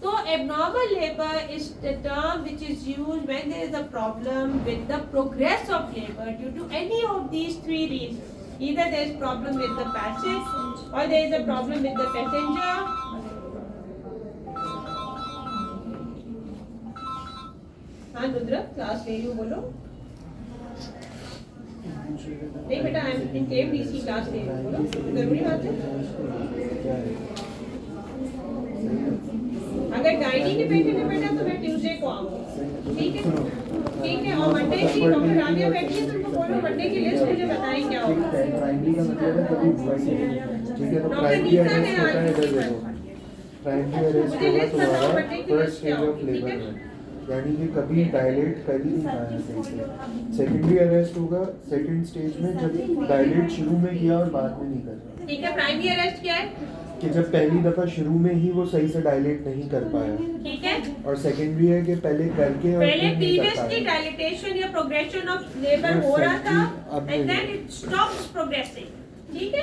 तो abnormal labor is the term which is used when there is a problem with the progress of labor due to any of these 3 reasons. Either there is problem with the passage or there is a problem with the passenger. हाँ Rudra, class ले रही हूँ, बोलो। नहीं बेटा, I am in KMDC class ले रही हूँ, बोलो। जरूरी बात है। अगर गाइडी के पेशेंट है बेटा तो मैं ट्यूसडे को आऊंगी, ठीक है, ठीक है। और मंडे की डॉक्टर रानिया बैठी है, तुमको बोलो मंडे की लिस्ट मुझे बताएं क्या होगा। प्राइमरी का मतलब है कभी ठीक है, तो प्राइमरी अरेस्ट होता है इधर देखो, प्राइमरी अरेस्ट होगा तुम्हारा फर्स्ट स्टेज ऑफ लेबर में, यानी कि कभी डायलेट कर ही नहीं पाया सही से। सेकेंडरी अरेस्ट होगा सेकेंड स्टेज में, जब डायलेट शुरू में किया और बाद में नहीं कर, ठीक है। प्राइमरी अरेस्ट क्या है? कि जब पहली दफा शुरू में ही वो सही से डायलेट नहीं कर पाया, ठीक है। और सेकेंडरी है कि पहले करके और पहले फिर नहीं कर प्रीवियसली पाया। डायलेटेशन या प्रोग्रेशन ऑफ लेबर हो रहा था and then it stops progressing, ठीक है।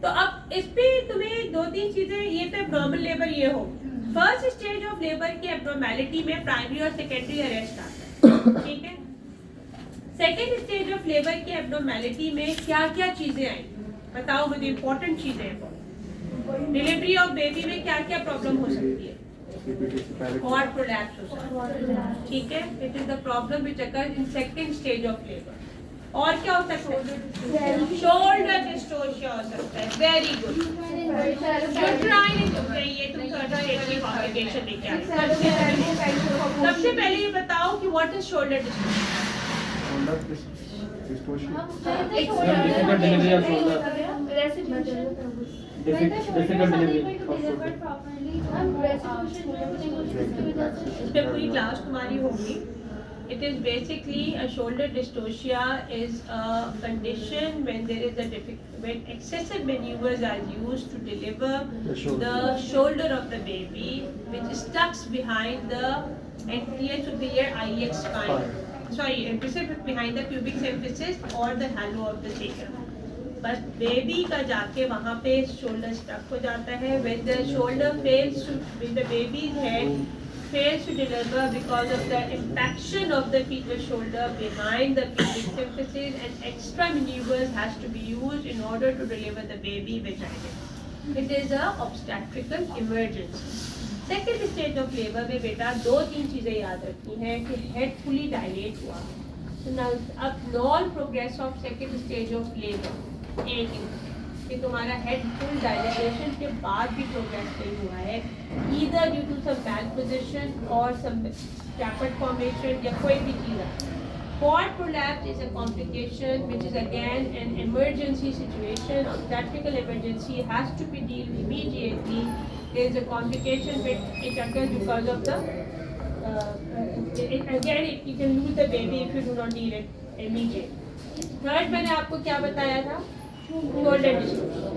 तो अब इस पे तुम्हें 2-3 चीजें, ये तो एब्नॉर्मल लेबर ये हो। फर्स्ट स्टेज ऑफ लेबर की एब्नॉर्मैलिटी में प्राइमरी और सेकेंडरी अरेस्ट आता है, ठीक है। सेकेंड स्टेज ऑफ लेबर की एब्नॉर्मैलिटी में क्या क्या चीजें आई बताओ मुझे, इंपॉर्टेंट चीजें हैं। डिलीवरी ऑफ बेबी में क्या क्या प्रॉब्लम हो सकती है? और प्रोलैप्स हो सकता है, ठीक है। It is the problem which occurs in second stage of labour. और क्या हो सकता है? शोल्डर डिस्टोर्शिया हो सकता है। वेरी गुड, ये तुम थर्ड स्टेज की कॉम्प्लिकेशन लेके आए। सबसे पहले ये बताओ कि व्हाट इज शोल्डर इस पे पूरी क्लास तुम्हारी होगी, It is basically a shoulder dystocia is a condition when there is when excessive maneuvers are used to deliver the shoulder of the baby, which is stuck behind the anterior superior iliac spine. Sorry, behind the pubic symphysis or the halo of the sacrum. बस baby का जाके वहाँ पे shoulder stuck हो जाता है. When the shoulder fails to, when the baby's head fails to deliver because of the impaction of the fetal shoulder behind the pubic symphysis, and extra maneuvers has to be used in order to deliver the baby vaginally. It is a obstetrical emergency. Second stage of labor में बेटा 2-3 चीजें याद रखनी है कि head fully dilate हुआ. So now अब non progress of second stage of labor एक कि तुम्हारा हेड फुल डायलेटेशन के बाद भी प्रोग्रेस नहीं हुआ है, either due to some malposition और सम caput formation या कोई भी चीज़ है. Port prolapse is a complication which is again an emergency situation. Obstetrical emergency has to be dealt immediately. There is a complication which it occurs because of the you can lose the baby if you do not deal it immediately. Third मैंने आपको क्या बताया था? Shoulder dystocia.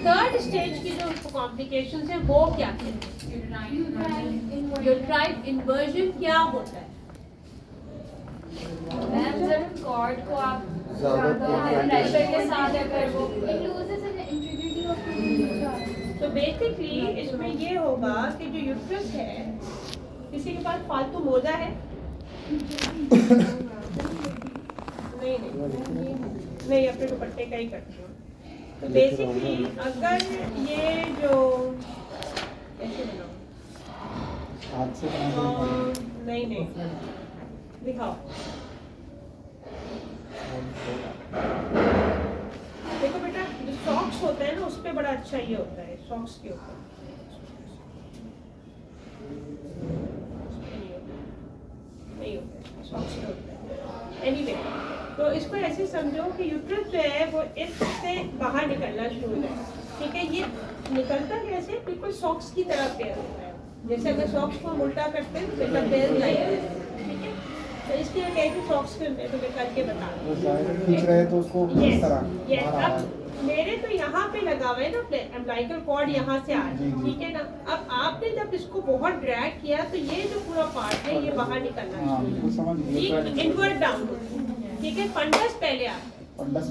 Third stage की जो complications है वो क्या है? Uterine inversion क्या होता है? मैम जब कॉर्ड को आप ज़्यादा प्रेशर के साथ अगर वो it loses an integrity of the uterus. तो बेसिकली इसमें ये होगा कि जो यूट्रस है, किसी के पास फालतू मोजा है? नहीं अपने दुपट्टे का ही करती हूँ. तो बेसिकली अगर ये जो कैसे बनाऊँ? नहीं दिखाओ. देखो बेटा जो सॉक्स होता है ना उस पे बड़ा अच्छा ये होता है, सॉक्स के ऊपर नहीं होता है, सॉक्स पे होता है. एनीवे तो इसको ऐसे समझो कि यूट्रस जो है वो इससे बाहर निकलना शुरू हो जाए. ठीक है, ये निकलता कैसे? बिल्कुल सॉक्स की तरह पेयर होता है. जैसे अगर सॉक्स को हम उल्टा करते हैं तो इसका पेयर लाइक. ठीक है, तो इसके लिए कहीं सॉक्स पे मैं तुम्हें करके बता दूँ. खींच रहे तो उसको इस तरह अब मेरे तो यहाँ पे लगा हुआ है ना अम्बिलिकल कॉर्ड, यहाँ से आ रहा है. ठीक है ना. अब आपने जब इसको बहुत ड्रैग किया तो ये जो पूरा पार्ट है ये बाहर निकलना शुरू, इनवर्ड डाउन. ठीक है, फंडस पहले आ.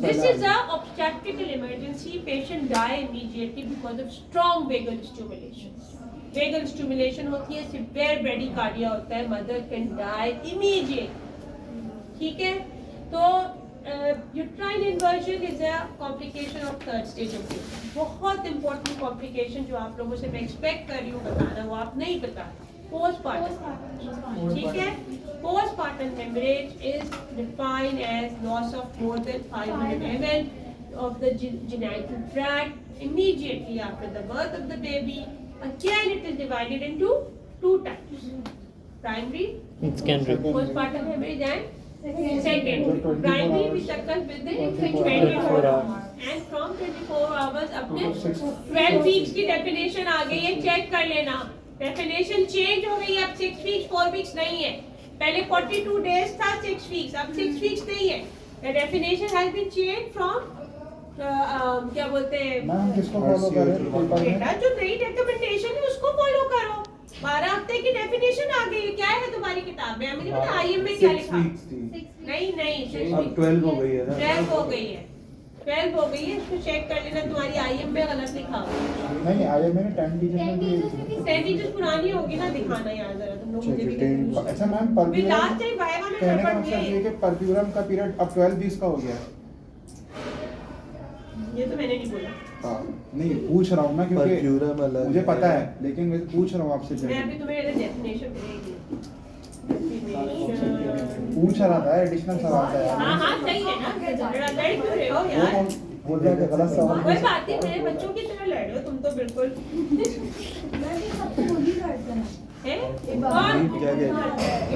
This is a obstetrical emergency. Patient die immediately because of strong vagal stimulation. Vagal stimulation होती है, severe bradycardia होता है, mother can die immediately. ठीक है, तो uterine inversion is a complication of third stage of labor. बहुत important complication जो आप लोगों से मैं expect कर रही हूँ बताना, वो आप नहीं बताना. Postpartum. ठीक है, postpartum hemorrhage is defined as loss of more than 500 ml of the genital tract immediately after the birth of the baby. Again, it is divided into 2 types: primary, postpartum hemorrhage, and secondary. Primary which occurs within 24 hours, and from 24 hours up to 12 weeks की definition आ गई है, check कर लेना. Definition change हो गई है, अब 6 weeks 4 weeks नहीं है. पहले 42 डेज था, 6 वीक्स, अब 6 वीक्स नहीं है. The definition has been change from क्या बोलते हैं बेटा, जो नई रिकमेंडेशन है उसको फॉलो करो. 12 हफ्ते की डेफिनेशन आ गई है. क्या है तुम्हारी किताब में? मुझे पता आईएम में क्या लिखा. नहीं अब 12 हो गई है ना. 12 हो गई है, 12 हो गई है. इसको चेक कर लेना, तुम्हारी आईएम में गलत लिखा होगा. नहीं आईएम में 10 टीचर्स पुरानी होगी ना, दिखाना यार जरा तुम लोग मुझे भी. अच्छा मैम, लास्ट टाइम वाइवा में कहने का पढ़ मतलब ये लिए. कि परप्यूरम का पीरियड अब 12 वीक्स का हो गया है. ये तो मैंने नहीं बोला. नहीं पूछ रहा हूँ मैं, क्योंकि परप्यूरम अलग मुझे पता है, लेकिन मैं पूछ रहा हूँ आपसे. मैं अभी तुम्हें डेफिनेशन देंगी. पूछ रहा था, एडिशनल सवाल था यार. हाँ सही है ना, लड़ क्यों रहे हो यार? बोल रहा है गलत सवाल. कोई बात नहीं, मेरे बच्चों की तरह लड़ रहे हो तुम तो बिल्कुल. ये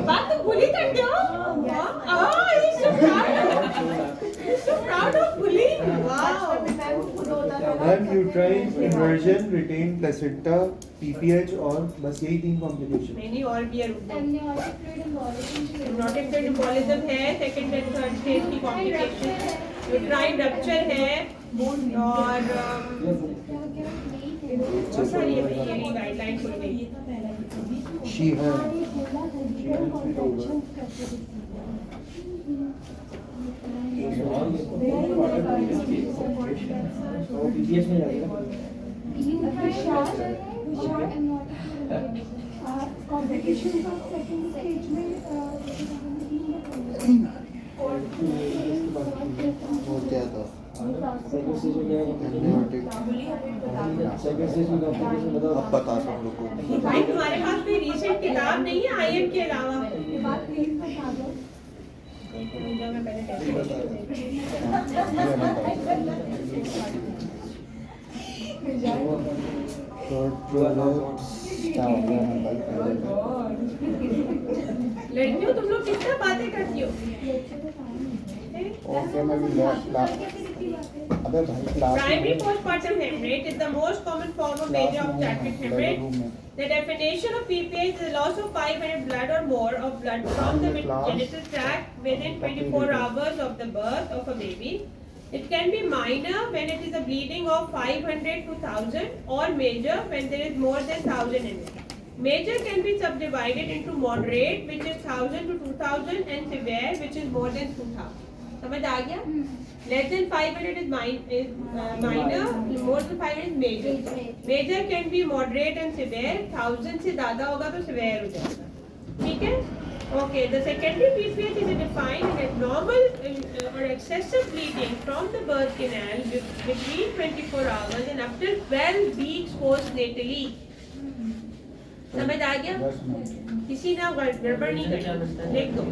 बात तो भूल ही करते हो. He's so proud of bullying. Wow. जो होता है ma'am uterine inversion retained placenta PPH और बस यही 3 कॉम्प्लिकेशन। नहीं और भी है, रुक जाओ। Amniotic fluid embolism amniotic fluid embolism है, सेकंड एंड थर्ड स्टेज की कॉम्प्लिकेशन, यूट्राइन रप्चर है और बहुत सारी ये गाइडलाइन खुल गई। शी है वो पीपीएच में जाएगा। कॉम्प्लिकेशन का सेकंड स्टेज में वो क्या था सेकंड स्टेज में जाएगा। एमनियोटिक सेकंड स्टेज में कॉम्प्लिकेशन बताओ। अब बता सब लोग को। भाई तुम्हारे पास कोई रीसेंट किताब नहीं है आईएम के अलावा? मैं पहले लड़कियों तुम लोग कितना बातें करती हो? ओके मैं भी अबे भाई class Primary postpartum hemorrhage is the most common form of major obstetric hemorrhage. The definition of PPH is the loss of 500 blood or more of blood from the genital tract within 24 hours of the birth of a baby. It can be minor when it is a bleeding of 500 to 1000 or major when there is more than 1000 in it. Major can be subdivided into moderate, which is 1000 to 2000, and severe, which is more than 2000. समझ आ गया? Less than 500 is minor, more than 500 is major. Major can be moderate and severe. 1000 से ज़्यादा होगा तो severe हो जाएगा. ठीक है? Okay. The secondary PPH is defined as abnormal or excessive bleeding from the birth canal between 24 hours and up to 12 weeks postnatally. समझ आ गया? किसी ने गड़बड़ नहीं करी, लिख दो।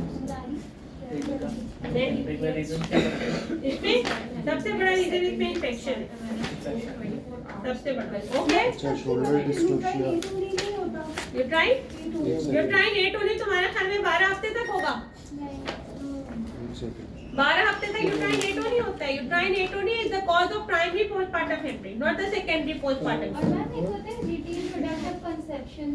इसमें सबसे बड़ा रीजन इसमें इन्फेक्शन है, सबसे बड़ा। ओके, शोल्डर डिस्टोशिया यूट्राइन 8 होने तुम्हारे ख्याल में 12 हफ्ते तक होगा? 12 हफ्ते तक यूट्राइन 8 होनी होता है। यूट्राइन 8 होनी is the cause of primary postpartum haemorrhage, not the secondary postpartum. और मैम एक होता है retained product of conception.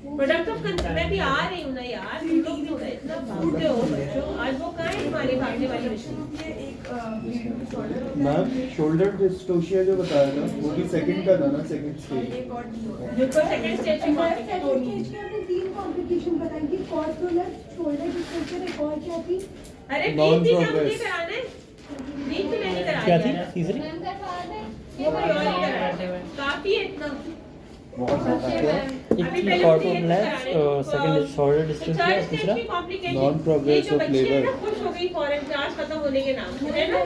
Product of conception मैं भी आ रही हूँ ना यार, तुम लोग भी तो इतना भूलते हो बच्चों। आज वो कहाँ है तुम्हारी भागने वाली मशीन? ये एक bleeding disorder होता मैम शोल्डर डिस्टोशिया जो बताया था वो भी सेकंड का था ना, सेकंड है, स्टेज। एक और भी होता है। जो तो सेकंड स्टेज की कॉम्प्लिकेशन। आपने 3 कॉम्प्लिकेशन बताई कि कॉर्ड प्रोलप्स, शोल्डर डिस्टोशिया, एक और क्या थी? अरे Non बीच में progress. मुझे कराना है, बीच में मैंने करा क्या दिया। थी तीसरी? मैम करवा दें। ये कोई और ही करा, काफी है इतना। बहुत ज़्यादा क्या एक कॉर्पोब्लास्ट, सेकंड शोल्डर डिस्टोशिया, तीसरा Non-progress of labor. खुश हो गई फॉरेन क्लास खत्म होने के नाम से, है ना?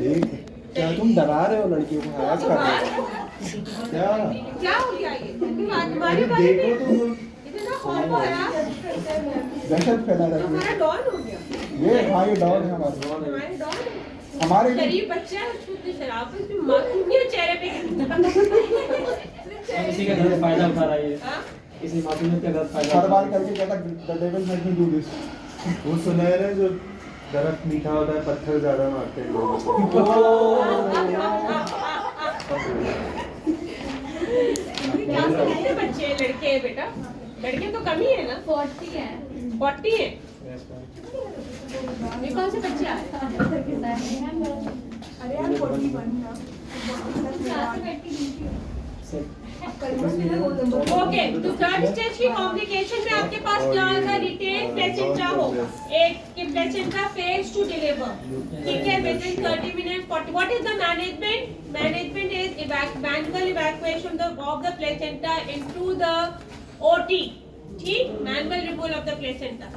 देख क्या तुम डरा रहे हो लड़कियों को, हरास कर रहे हो क्या? क्या हो गया ये? तुम्हारी अरे बात देखो में तुम इतना खौफ हो रहा है, दहशत फैला रही तुम्हारा है डॉन हो गया। ये हाँ ये डॉन है हमारे तुम्हारे डॉन है। हमारे भी गरीब बच्चा है, उसको इतनी शराब उसकी मासूमियत चेहरे पे किसी का गलत फायदा उठा रहा है ये। हाँ? किसी मासूमियत का गलत फायदा हर बार करके कहता the devil made me do this. वो सुना है ना जो दरख्त मीठा होता है पत्थर ज्यादा मारते हैं लोगों को। क्या समझते बच्चे, लड़के हैं बेटा? लड़के तो कम ही है ना? 40 है। 40 है। ये कौन से बच्चे आ रहे हैं? अरे यार 41 ना। क्लास में बैठ के लीजिए। ओके, तो थर्ड स्टेज की कॉम्प्लिकेशन में आपके पास क्या होगा? रिटेन प्लेसेंटा होगा। एक कि प्लेसेंटा फेल्स टू डिलीवर, ठीक है, within 30 minutes. What is the management? Management is manual evacuation of the placenta into the OT, ठीक, manual removal of the placenta.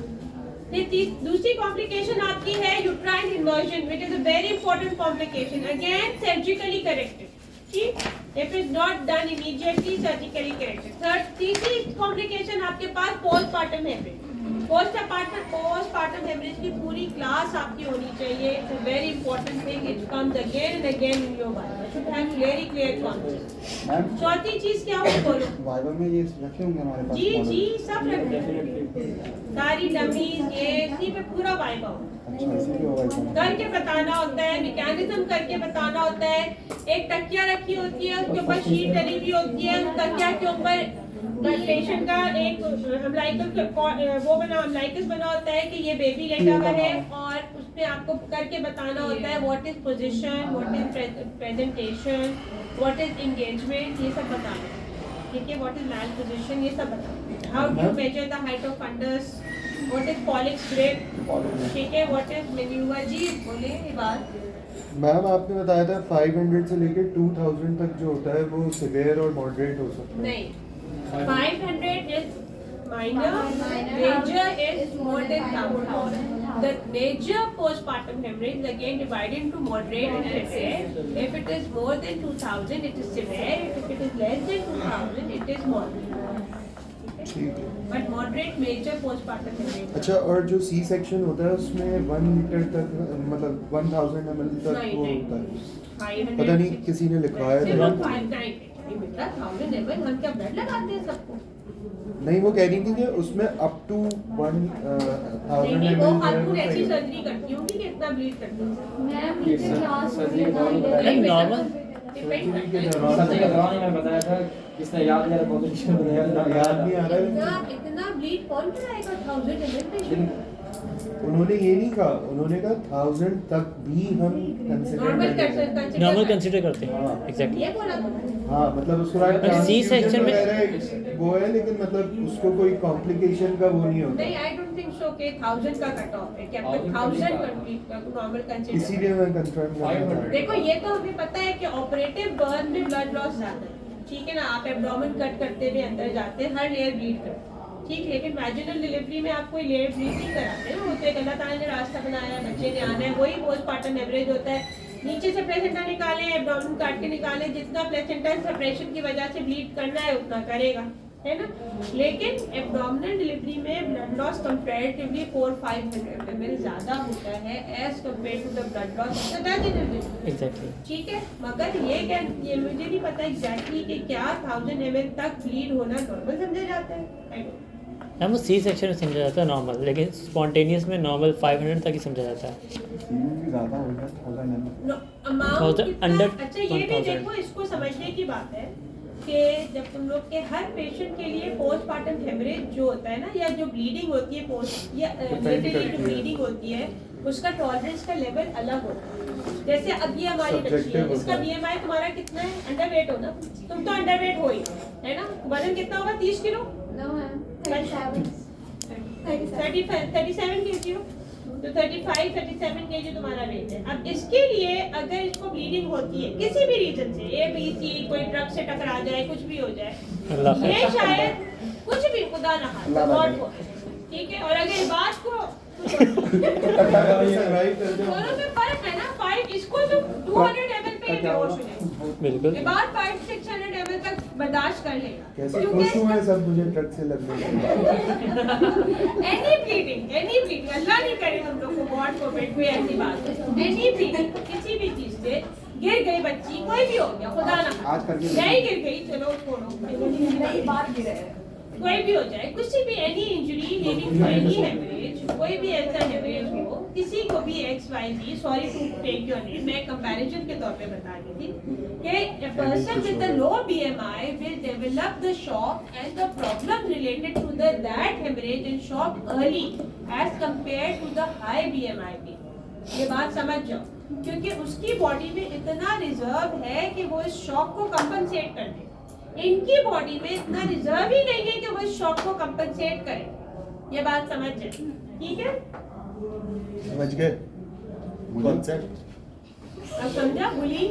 दूसरी कॉम्प्लिकेशन आपकी है uterine inversion, which is a very important complication, again surgically corrected, ठीक, if is not done immediately surgically corrected। Third, तीसरी complication आपके पास postpartum haemorrhage. Postpartum haemorrhage की पूरी क्लास आपकी होनी चाहिए. It's a very important thing. It comes again and again in your mind. You should have very clear concept. Ma'am चौथी चीज क्या हो बोलो. वाइवा में ये रखे होंगे हमारे पास जी model? जी सब रखते. सारी डमीज ये इसी पे पूरा वाइबा होता है. अच्छा इसी पे होगा इसका करके बताना होता है, मैकेनिज्म करके बताना होता है. एक तकिया रखी होती है, उसके ऊपर शीट डली हुई होती है. उस तकिया के ऊपर पेशेंट का एक अम्लाइकस बना होता है कि ये बेबी लेटा हुआ है, और उसमें आपको करके बताना होता है what is position, what is presentation, what is engagement, ये सब बताना. ठीक है, व्हाट इज लाल पोजीशन, ये सब बताना. How to measure the height of fundus, what is polish grip. ठीक है, व्हाट इज मैन्यूवर. जी बोले ये बात. मैम आपने बताया था 500 से लेके 2000 तक जो होता है वो सिवियर और मॉडरेट हो सकता है. नहीं, 500 is minor, major is more than 1000. The major postpartum hemorrhage is again divided into moderate and severe. If it is more than 2000, it is severe. If it is less than 2000, it is moderate. ठीक है. But moderate, major postpartum hemorrhage. अच्छा, और जो C section होता है उसमें 1 litre तक मतलब 1000 ml तक नहीं, वो नहीं. होता है. 500 पता नहीं किसी ने लिखवाया सिर्फ था. 590 बेटा 1000 ml हम क्या ब्लड लगाते हैं सबको. नहीं, वो कह रही थी कि उसमें अप टू 1000 नहीं वो ml खातून ऐसी है. सर्जरी करती होंगी कि इतना ब्लीड करती होंगी. मैम नीचे क्लास सर्जरी के दौरान नहीं, नॉर्मल डिपेंड सर्जरी के करता है. दौरान सर्जरी के दौरान ही मैंने बताया था, इसने याद नहीं आ रहा, बहुत अच्छी याद नहीं आ रहा है. इतना ब्लीड कौन कराएगा 1000 ml पेशेंट. उन्होंने ये नहीं कहा, उन्होंने कहा 1000 तक भी हम नॉर्मल कंसीडर नॉर्मल कंसीडर करते हैं. हाँ. एग्जैक्टली. ये बोला तुमने. हाँ, मतलब उसके बाद और C section में- वगैरह वो है, लेकिन मतलब उसको कोई कॉम्प्लिकेशन का वो नहीं होता. नहीं आई डोंट थिंक सो कि 1000 का कट ऑफ है. क्या 1000 कंप्लीट का नॉर्मल कंसीडर. इसीलिए मैं कंफर्म कर रहा था. देखो ये तो हमें पता है कि ऑपरेटिव बर्न में ब्लड लॉस ज्यादा है. ठीक है ना, आप एब्डोमेन कट करते हुए अंदर जाते हैं, हर लेयर ब्लीड करते हैं. ठीक, लेकिन वैजिनल डिलीवरी में आप कोई लेयर ब्लीड नहीं कराते हैं. वो तो एक अल्लाह ताला ने रास्ता बनाया है, बच्चे ने आना है. वही पोस्टपार्टम हेमरेज होता है. नीचे से प्लेसेंटा निकालें, एब्डोमेन काट के निकालें, जितना प्लेसेंटा सेपरेशन की वजह से ब्लीड करना है उतना करेगा, है ना. लेकिन एब्डोमिनल डिलीवरी में ब्लड लॉस कंपैरेटिवली 400-500 ml ज्यादा होता है as compare to the blood loss of the vaginal delivery. Exactly. ठीक है, मगर ये मुझे नहीं पता एग्जैक्टली कि क्या 1000 ml तक ब्लीड होना नॉर्मल समझा जाता है. I don't know. हम वो सी सेक्शन में समझा जाता है नॉर्मल, लेकिन स्पॉन्टेनियस में नॉर्मल 500 तक ही समझा जाता है. सीमेंट भी ज़्यादा हो गया 1000 ml. No, amount 1000 कितना- under अच्छा ये भी 1000. देखो, इसको समझने की बात है कि जब तुम लोग के हर पेशेंट के लिए पोस्टपार्टम हेमरेज जो होता है ना, या जो ब्लीडिंग होती है पोस्ट या Depend जो करती है. ब्लीडिंग होती है, उसका टॉलरेंस का लेवल अलग होता है. जैसे अब ये हमारी बच्ची है, Subjective इसका होता है. BMI तुम्हारा कितना है? अंडरवेट हो ना, तुम तो अंडरवेट हो ही, है ना. वजन कितना होगा? 30 किलो. नो मैम 37 37 kg हो, तो 35-37 kg तुम्हारा वेट है. अब इसके लिए अगर इसको ब्लीडिंग होती है किसी भी रीजन से, ABC, कोई ट्रक से टकरा जाए, कुछ भी हो जाए, अल्लाह ये शायद कुछ भी खुदा ना अल्लाह खाए, ना गॉड को. ठीक है, और अगर इस बात को सर्वाइव कर दो. दोनों में फर्क है ना. 5 इसको तो 200 ml पे ही बेहोश हो जाए. बिल्कुल. ये बात 500-600 ml तक बर्दाश्त कर लेगा. कैसे क्योंकि खुश हुए सब मुझे ट्रक से लगने के. एनी ब्लीडिंग अल्लाह नहीं करे हम लोग को, गॉड फॉरबिड कोई ऐसी बात. एनी ब्लीडिंग किसी भी चीज से गिर गई बच्ची, कोई भी हो गया, खुदा ना आज करके नहीं गिर गई, चलो छोड़ो, बात गिरा है. कोई भी हो जाए, कुछ भी any injury leading to any haemorrhage, कोई भी ऐसा हेमरेज हो, किसी को भी XYZ, sorry to take your name, मैं कंपैरिजन के तौर पे बता रही थी कि a person with a low BMI will develop the shock and the problem related to that hemorrhage and shock early as compared to the high BMI people. ये बात समझ जाओ, क्योंकि उसकी बॉडी में इतना रिजर्व है कि वो इस शॉक को कंपनसेट कर दे. इनकी बॉडी में इतना रिजर्व ही नहीं है कि वो इस शॉक को कंपनसेट करे. ये बात समझ जाए. ठीक है, समझ गए कॉन्सेप्ट. अब समझा. बुली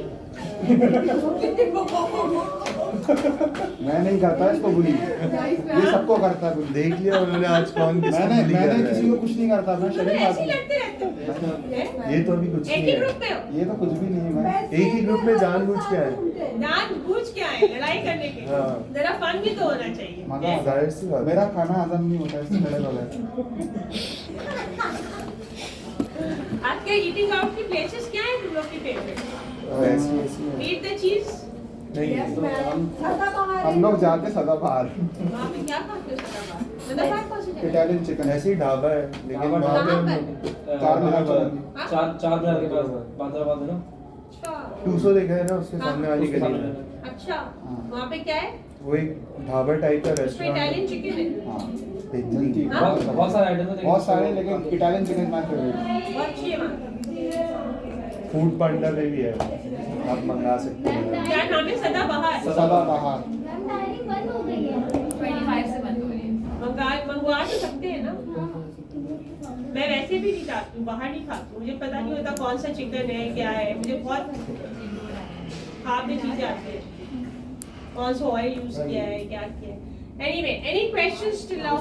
मैं नहीं करता इसको बुली, ये सबको करता है बुली. देख लिया उन्होंने आज कौन किसको मैंने bully कर मैंने रहा किसी है. को कुछ नहीं करता. मैं तुम शरीफ ऐसे ही आदमी. लड़ते रहते हो. ये तो अभी कुछ एक नहीं ही है. ग्रुप में हो, ये तो कुछ भी नहीं है. मैं एक ही ग्रुप में जानबूझ के आए. जानबूझ के आए लड़ाई करने के. हाँ. जरा फन भी तो होना चाहिए. मजा जाहिर सी बात. मेरा खाना हजम नहीं होता इससे लड़े वाला है. आपके ईटिंग आउट की प्लेसेस क्या है तुम लोग की फेवरेट? ईट द चीज। हम लोग जाते सदाबहार वहाँ पे क्या खाते हो सदाबहार? सदाबहार कौन सी जगह? इटालियन चिकन ऐसे ही ढाबा है लेकिन ढाबा वहाँ पे कहाँ हम पर? लोग चार मीनार चौराहे। हाँ? चार मीनार के पास बांद्राबाद है ना। अच्छा 200 देखा है ना उसके सामने वाली उसके गली सामने। में। अच्छा वहाँ पे क्या है? वो एक ढाबा टाइप का उसमें इटालियन रेस्टोरेंट चिकन है। हाँ बेहतरीन। हाँ? बहुत सारे आइटम है बहुत सारे लेकिन इटालियन चिकन माय फेवरेट। बहुत अच्छी है वहाँ। फूड पांडा पे भी है आप मंगा सकते हैं। क्या नाम है? सदाबहार। सदाबहार मैम टायरिंग बंद हो गई है 25 से बंद हो रही है। मंगवा तो सकते हैं ना। मैं वैसे भी नहीं जाती हूँ, बाहर नहीं खाती हूँ। मुझे पता नहीं होता कौन सा चिकन है क्या है। मुझे बहुत खाद में चीजें आती है, कौन सा ऑयल यूज किया है क्या किया है। Anyway, any questions till now?